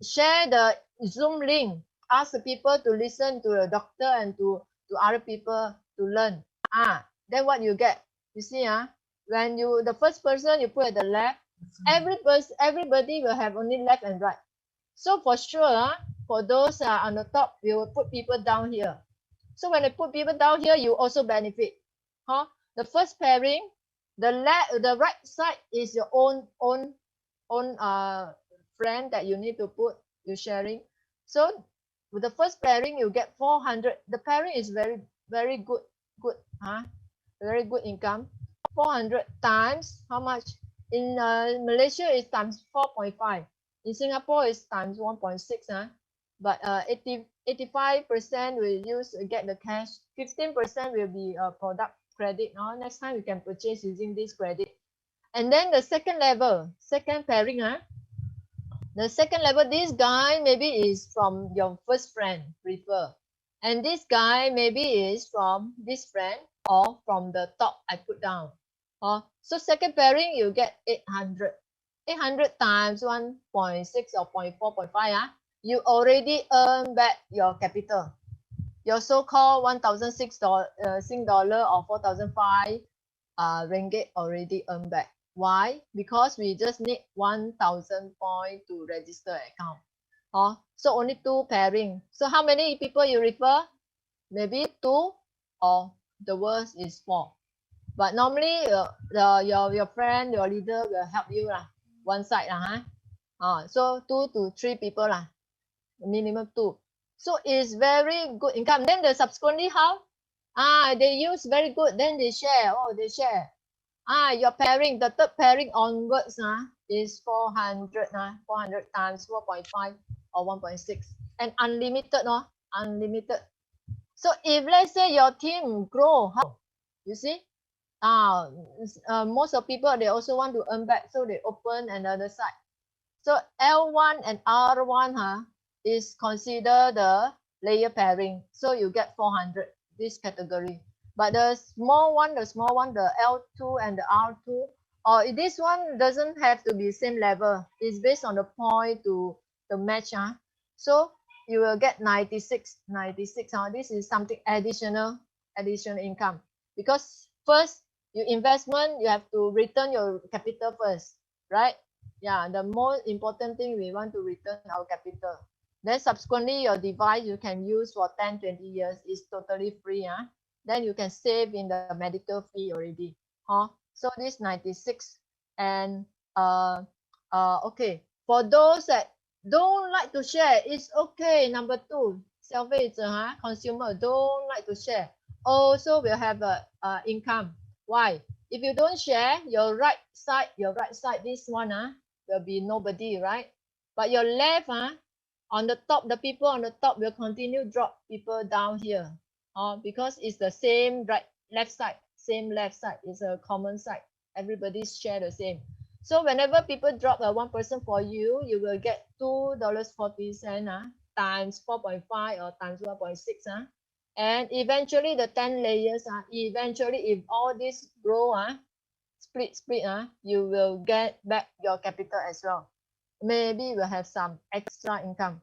share the Zoom link. Ask the people to listen to the doctor and to other people to learn. Then what you get? You see, when you, the first person you put at the left, everybody will have only left and right. So for sure, for those on the top, we will put people down here. So when I put people down here, you also benefit. Huh? The first pairing, the right side is your own friend that you need to put, you're sharing. So with the first pairing, you get 400. The pairing is very good, very good income. 400 times how much? In Malaysia is times 4.5. In Singapore is times 1.6. But 85% will get the cash. 15% will be product credit. Next time you can purchase using this credit. And then the second level, second pairing. The second level, this guy maybe is from your first friend, refer. And this guy maybe is from this friend or from the top I put down. So second pairing, you get 800. 800 times 1.6 or 0.4.5. You already earn back your capital. Your so-called 1,006 Sing dollar or 4,005 ringgit already earned back. Why? Because we just need 1,000 points to register account. So only 2 pairing. So how many people you refer? Maybe 2 or the worst is 4. But normally your friend, your leader will help you one side so 2 to 3 people minimum 2. So it's very good income. Then the subsequently how? They use very good. Then they share. They share. Your pairing, the third pairing onwards is 400. 400 times 4.5 or 1.6 and unlimited. Unlimited. So if let's say your team grow, how? You see? Most of people, they also want to earn back, so they open another side. So L1 and R1 is considered the layer pairing. So you get 400 this category. But the small one, the L2 and the R2, this one doesn't have to be same level. It's based on the point to the match. So you will get 96. This is something additional income. Because first, your investment, you have to return your capital first, right? Yeah, the most important thing, we want to return our capital. Then subsequently, your device you can use for 10, 20 years is totally free. Then you can save in the medical fee already. So this 96. And okay, for those that don't like to share, it's okay. Number 2, 消费者, consumer don't like to share, also will have a income. Why? If you don't share, your right side, this one will be nobody, right? But your left on the top, the people on the top will continue drop people down here. Because it's the same left side, it's a common side. Everybody share the same. So whenever people drop one person for you, you will get $2.40 times 4.5 or times 1.6. And eventually the 10 layers, eventually if all this grow, split, you will get back your capital as well. Maybe you will have some extra income.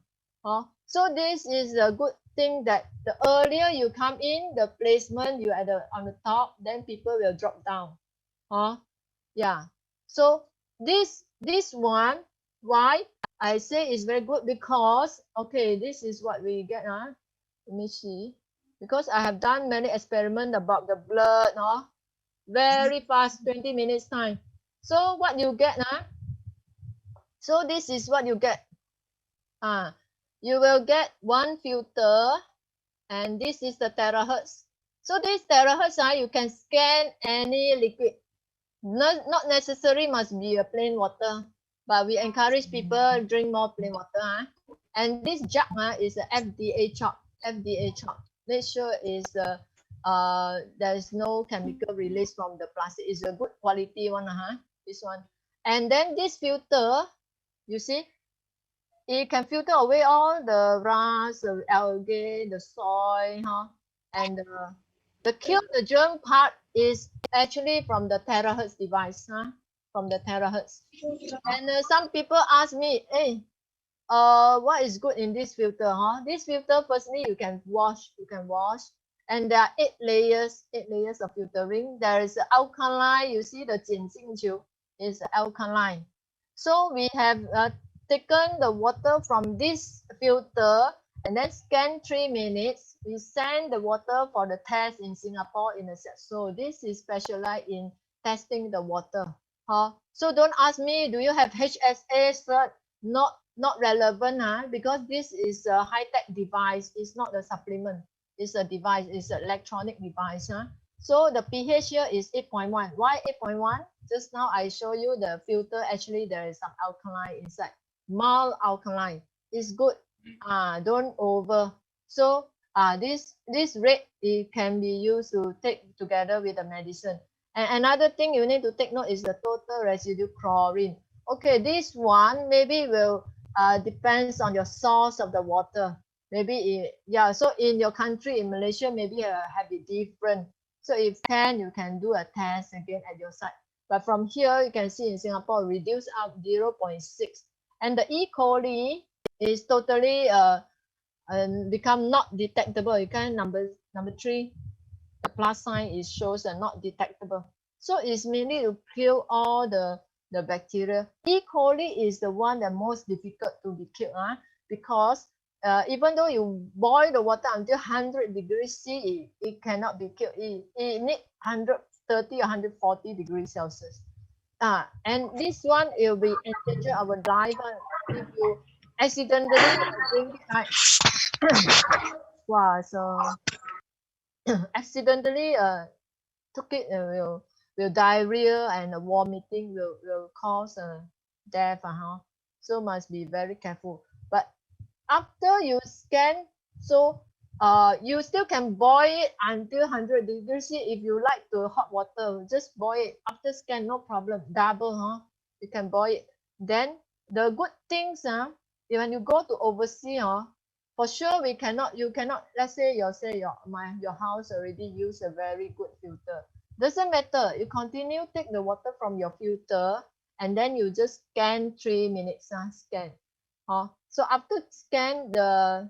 So this is a good thing that the earlier you come in, the placement you on the top, then people will drop down. Yeah. So this one, why I say is very good, because okay, this is what we get. Let me see. Because I have done many experiments about the blood, very fast, 20 minutes time. So what you get, so this is what you get. You will get one filter, and this is the terahertz. So this terahertz, you can scan any liquid. Not necessary must be a plain water, but we encourage people drink more plain water. And this jug is a FDA chalk. Make sure is there is no chemical release from the plastic. It's a good quality one. This one. And then this filter, you see, it can filter away all the rust, the algae, the soil, and the kill the germ part is actually from the terahertz device, from the terahertz. And some people ask me, hey, what is good in this filter? This filter, firstly, you can wash, and there are 8 layers of filtering. There is alkaline. You see the 碱性球 is alkaline. So we have taken the water from this filter and then scan 3 minutes. We send the water for the test in Singapore in a set. So this is specialized in testing the water. So don't ask me, do you have HSA cert? Not relevant, because this is a high-tech device. It's not a supplement. It's a device. It's an electronic device. So the pH here is 8.1. Why 8.1? Just now I show you the filter. Actually, there is some alkaline inside. Mild alkaline is good. Don't over. So this rate, it can be used to take together with the medicine. And another thing you need to take note is the total residue chlorine. Okay, this one maybe will depends on your source of the water. Maybe so in your country, in Malaysia, maybe have it different. So if you can do a test again at your site. But from here, you can see in Singapore, reduce up 0.6. And the E. coli is totally become not detectable. You can number 3, the plus sign is shows not detectable. So it's mainly to kill all the bacteria. E. coli is the one that most difficult to be killed, because even though you boil the water until 100 degrees C, it cannot be killed. It needs 130 or 140 degrees Celsius. And this one, it will be endanger our life if you accidentally drink it. Wow, so accidentally took it, will diarrhea and vomiting will cause death. So must be very careful. But after you scan, so you still can boil it until 100 degrees C. If you like to hot water, just boil it after scan, no problem. Double, you can boil it. Then the good things, when you go to overseas, for sure you cannot, let's say your house already use a very good filter. Doesn't matter, you continue take the water from your filter, and then you just scan 3 minutes. Scan. So after scan, the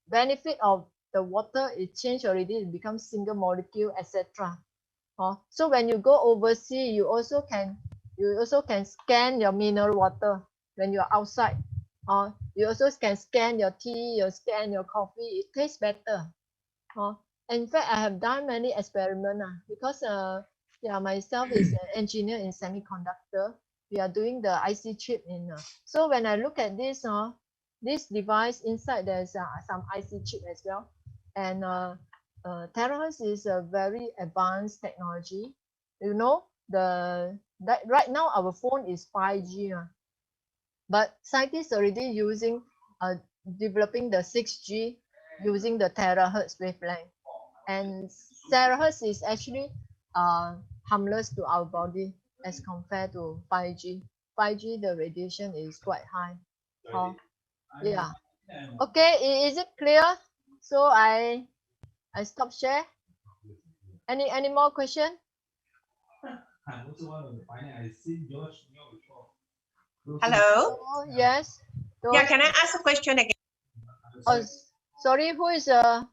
benefit of the water is changed already. It becomes single molecule, etc. So when you go overseas, you also can scan your mineral water when you're outside. You also can scan your tea, you scan your coffee. It tastes better. In fact, I have done many experiments because myself is an engineer in semiconductor. We are doing the IC chip in. So when I look at this device, inside there's some IC chip as well. And terahertz is a very advanced technology. You know, right now our phone is 5G. But scientists already using developing the 6G using the terahertz wavelength. And terahertz is actually harmless to our body as compared to 5G. 5G, the radiation is quite high. Yeah. Okay, is it clear? So I stop share. Any more question? Hello. Oh, yes. Yeah, can I ask a question again? Oh, sorry, who is okay,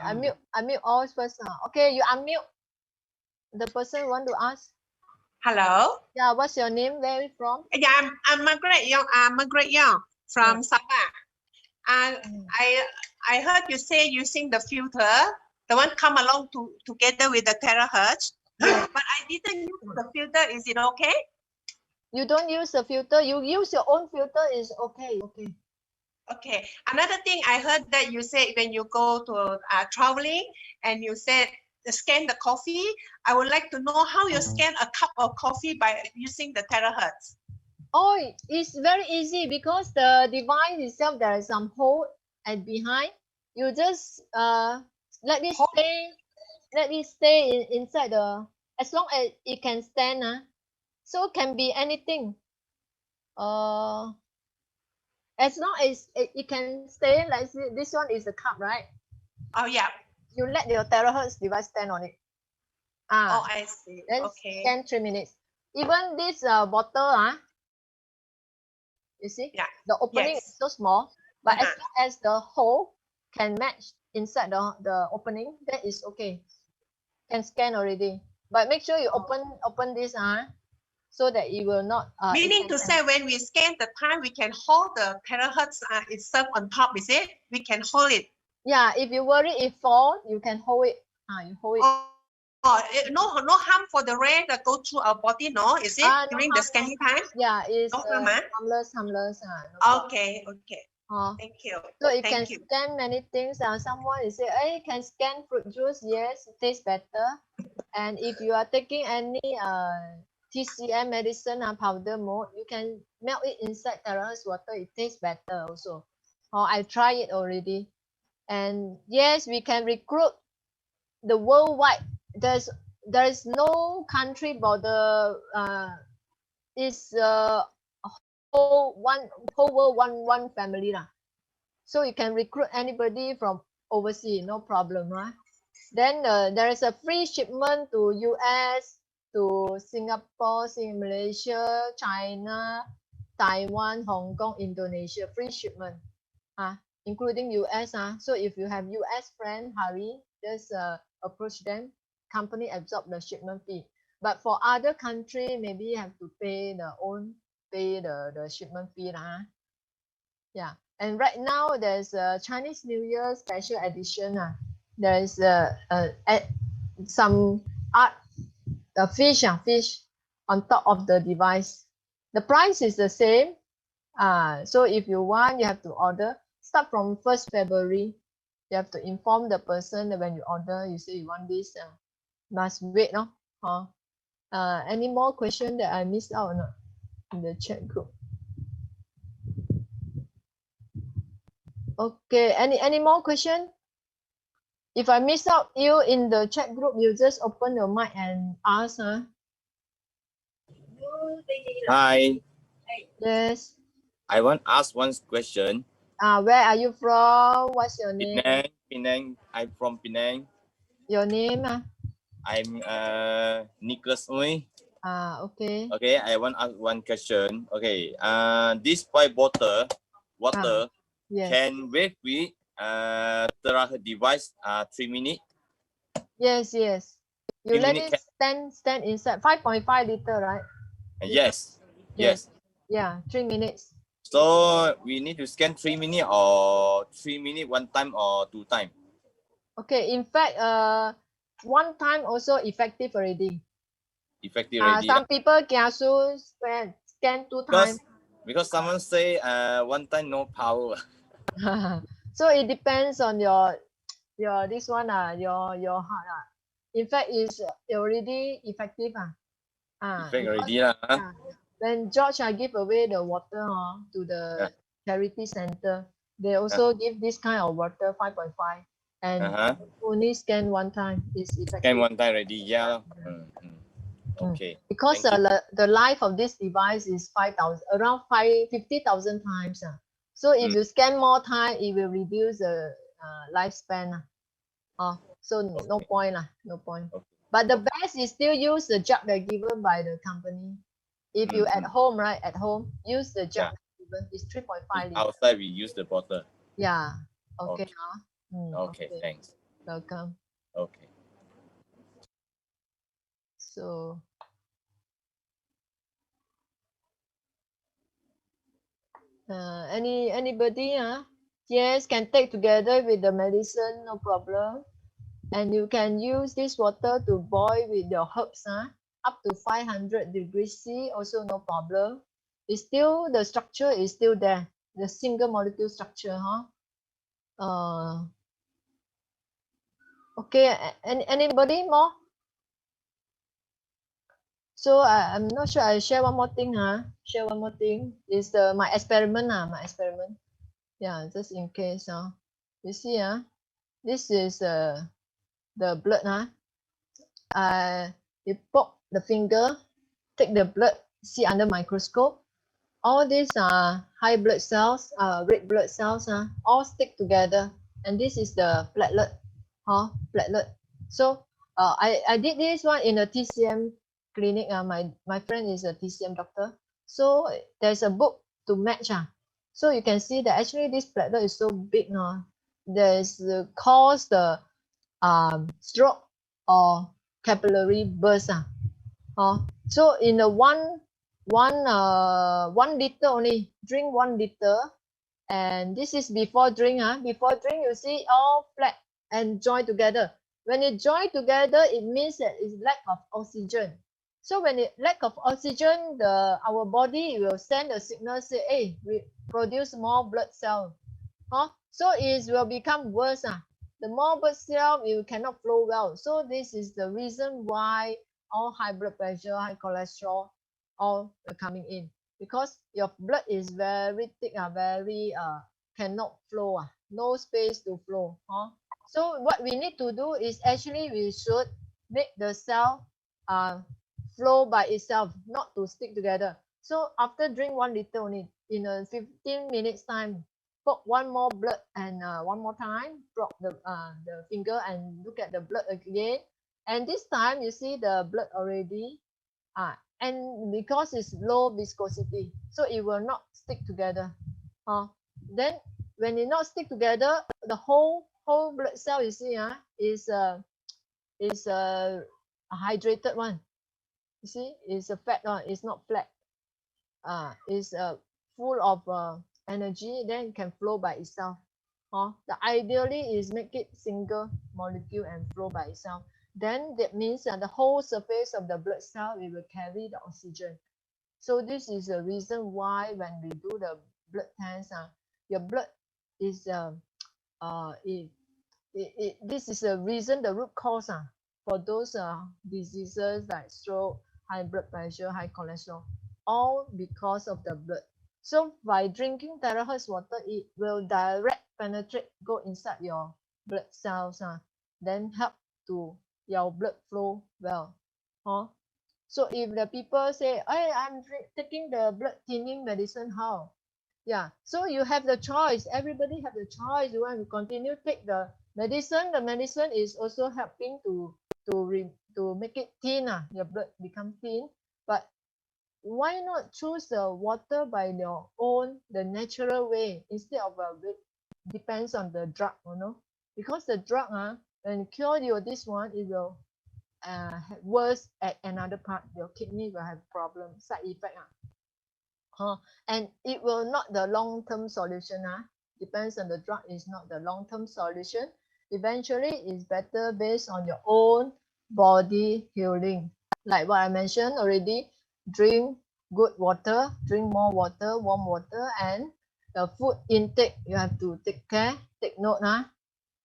I mute all first. Okay, you unmute the person want to ask. Hello. Yeah, what's your name? Where are you from? Yeah, I'm Margaret Young. Margaret Young from Sabah. And I heard you say using the filter, the one come along together with the terahertz. But I didn't use the filter. Is it okay? You don't use the filter. You use your own filter. Is okay. Okay. Okay. Another thing I heard that you said when you go to traveling and you said scan the coffee. I would like to know how you scan a cup of coffee by using the terahertz. Oh, it's very easy because the device itself, there is some hole and behind. You just let it stay inside the, as long as it can stand. So it can be anything. As long as it can stay, like this one is the cup, right? Oh yeah. You let your terahertz device stand on it. Oh, I see. Then Okay. scan 3 minutes. Even this bottle, you see, the opening is so small, but as long as the hole can match inside the opening, that is okay. Can scan already. But make sure you open this, so that it will not. Meaning to say, when we scan the time, we can hold the terahertz itself on top, is it? We can hold it. Yeah, if you worry it fall, you can hold it. You hold it. No harm for the ray that go through our body, no? Is it during the scanning time? Yeah, it's no harm, harmless. Okay. Thank you. So it Thank can you. scan many things. Someone is say, hey, can scan fruit juice? Yes, it tastes better. And if you are taking any TCM medicine powder mode, you can melt it inside terahertz water. It tastes better also. I tried it already. And yes, we can recruit the worldwide. There is no country border. It's whole world one family lah. So you can recruit anybody from overseas, no problem, right? Then there is a free shipment to US, to Singapore, Malaysia, China, Taiwan, Hong Kong, Indonesia, free shipment, including US. So if you have US friend, hurry, just approach them. Company absorb the shipment fee. But for other country, maybe you have to pay the shipment fee lah. Yeah. And right now there's a Chinese New Year special edition. There is some fish on top of the device. The price is the same. So if you want, you have to order. Start from 1st February. You have to inform the person that when you order, you say you want this. Must wait, no? Any more question that I missed out or not in the chat group? Okay, any more question? If I miss out you in the chat group, you just open your mic and ask. Hi. Yes. I want to ask one question. Where are you from? What's your name? Penang. I'm from Penang. Your name? I'm Nicholas Uy. Okay. Okay, I want to ask one question. Okay, this pipe water yes. can wait with terahertz device 3 minutes. Yes. You let it stand inside 5.5 liter, right? Yes. Yeah, 3 minutes. So we need to scan 3 minutes or 3 minutes one time or 2 times. Okay, in fact, one time also effective already. Some people kiasu scan 2 times. Because someone say one time no power. So it depends on your this one your heart. In fact, it's already effective. Already When George give away the water to the charity center, they also give this kind of water 5.5 and only scan one time is effective. Scan one time already, yeah. Okay. Because the life of this device is 50,000 times. So if you scan more time, it will reduce the lifespan. So no point. No point. But the best is still use the jug that given by the company. If you at home, right? At home, use the jug given. It's 3.5 liters. Outside we use the bottle. Yeah. Okay. Okay. Thanks. Welcome. Okay. So anybody yes, can take together with the medicine, no problem. And you can use this water to boil with your herbs up to 500 degrees C, also no problem. It's still, the structure is still there, the single molecule structure. Okay, anybody more? So I'm not sure. I share one more thing. Share one more thing. Is my experiment. My experiment. Yeah, just in case. You see. This is the blood. You poke the finger, take the blood, see under microscope. All these are high blood cells, red blood cells, all stick together, and this is the platelet. Platelet. So I did this one in a TCM clinic. My friend is a TCM doctor. So there's a book to match. So you can see that actually this platelet is so big. There's cause the stroke or capillary burst. So in the one liter only, drink 1 liter, and this is before drink. Before drink, you see all flat and join together. When it join together, it means that it's lack of oxygen. So when it lack of oxygen, our body will send a signal, say, hey, we produce more blood cell. So it will become worse. The more blood cell, it cannot flow well. So this is the reason why all high blood pressure, high cholesterol, all are coming in, because your blood is very thick, very cannot flow, no space to flow. So what we need to do is actually we should make the cell flow by itself, not to stick together. So after drink 1 liter only, in a 15 minutes time, put one more blood and one more time, drop the finger and look at the blood again. And this time you see the blood already, and because it's low viscosity, so it will not stick together. Then when it not stick together, the whole blood cell you see is a hydrated one. You see, it's a fat one. It's not flat. It's full of energy. Then it can flow by itself. The ideally is make it single molecule and flow by itself. Then that means that the whole surface of the blood cell it will carry the oxygen. So this is the reason why when we do the blood test, your blood is this is the reason, the root cause for those diseases like stroke, high blood pressure, high cholesterol, all because of the blood. So by drinking terahertz water, it will direct penetrate, go inside your blood cells, then help to your blood flow well. So if the people say, hey, I'm taking the blood thinning medicine, how? Yeah, so you have the choice. Everybody have the choice. You want to continue take the medicine. The medicine is also helping to make it thin. Your blood become thin. But why not choose the water by your own, the natural way, instead of depends on the drug, because the drug when cure you this one, it will worse at another part. Your kidney will have problem, side effect. And it will not the long-term solution. Depends on the drug, is not the long-term solution. Eventually, it's better based on your own body healing. Like what I mentioned already, drink good water, drink more water, warm water, and the food intake, you have to take care, take note.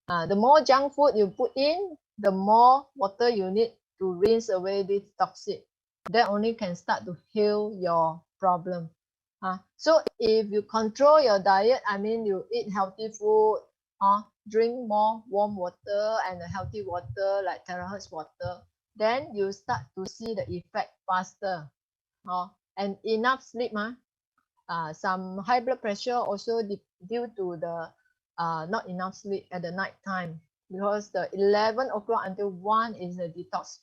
The more junk food you put in, the more water you need to rinse away this toxic. That only can start to heal your problem. So if you control your diet, I mean you eat healthy food, drink more warm water and healthy water like terahertz water, then you start to see the effect faster. And enough sleep. Some high blood pressure also due to the not enough sleep at the night time, because the 11 o'clock until 1 is the detox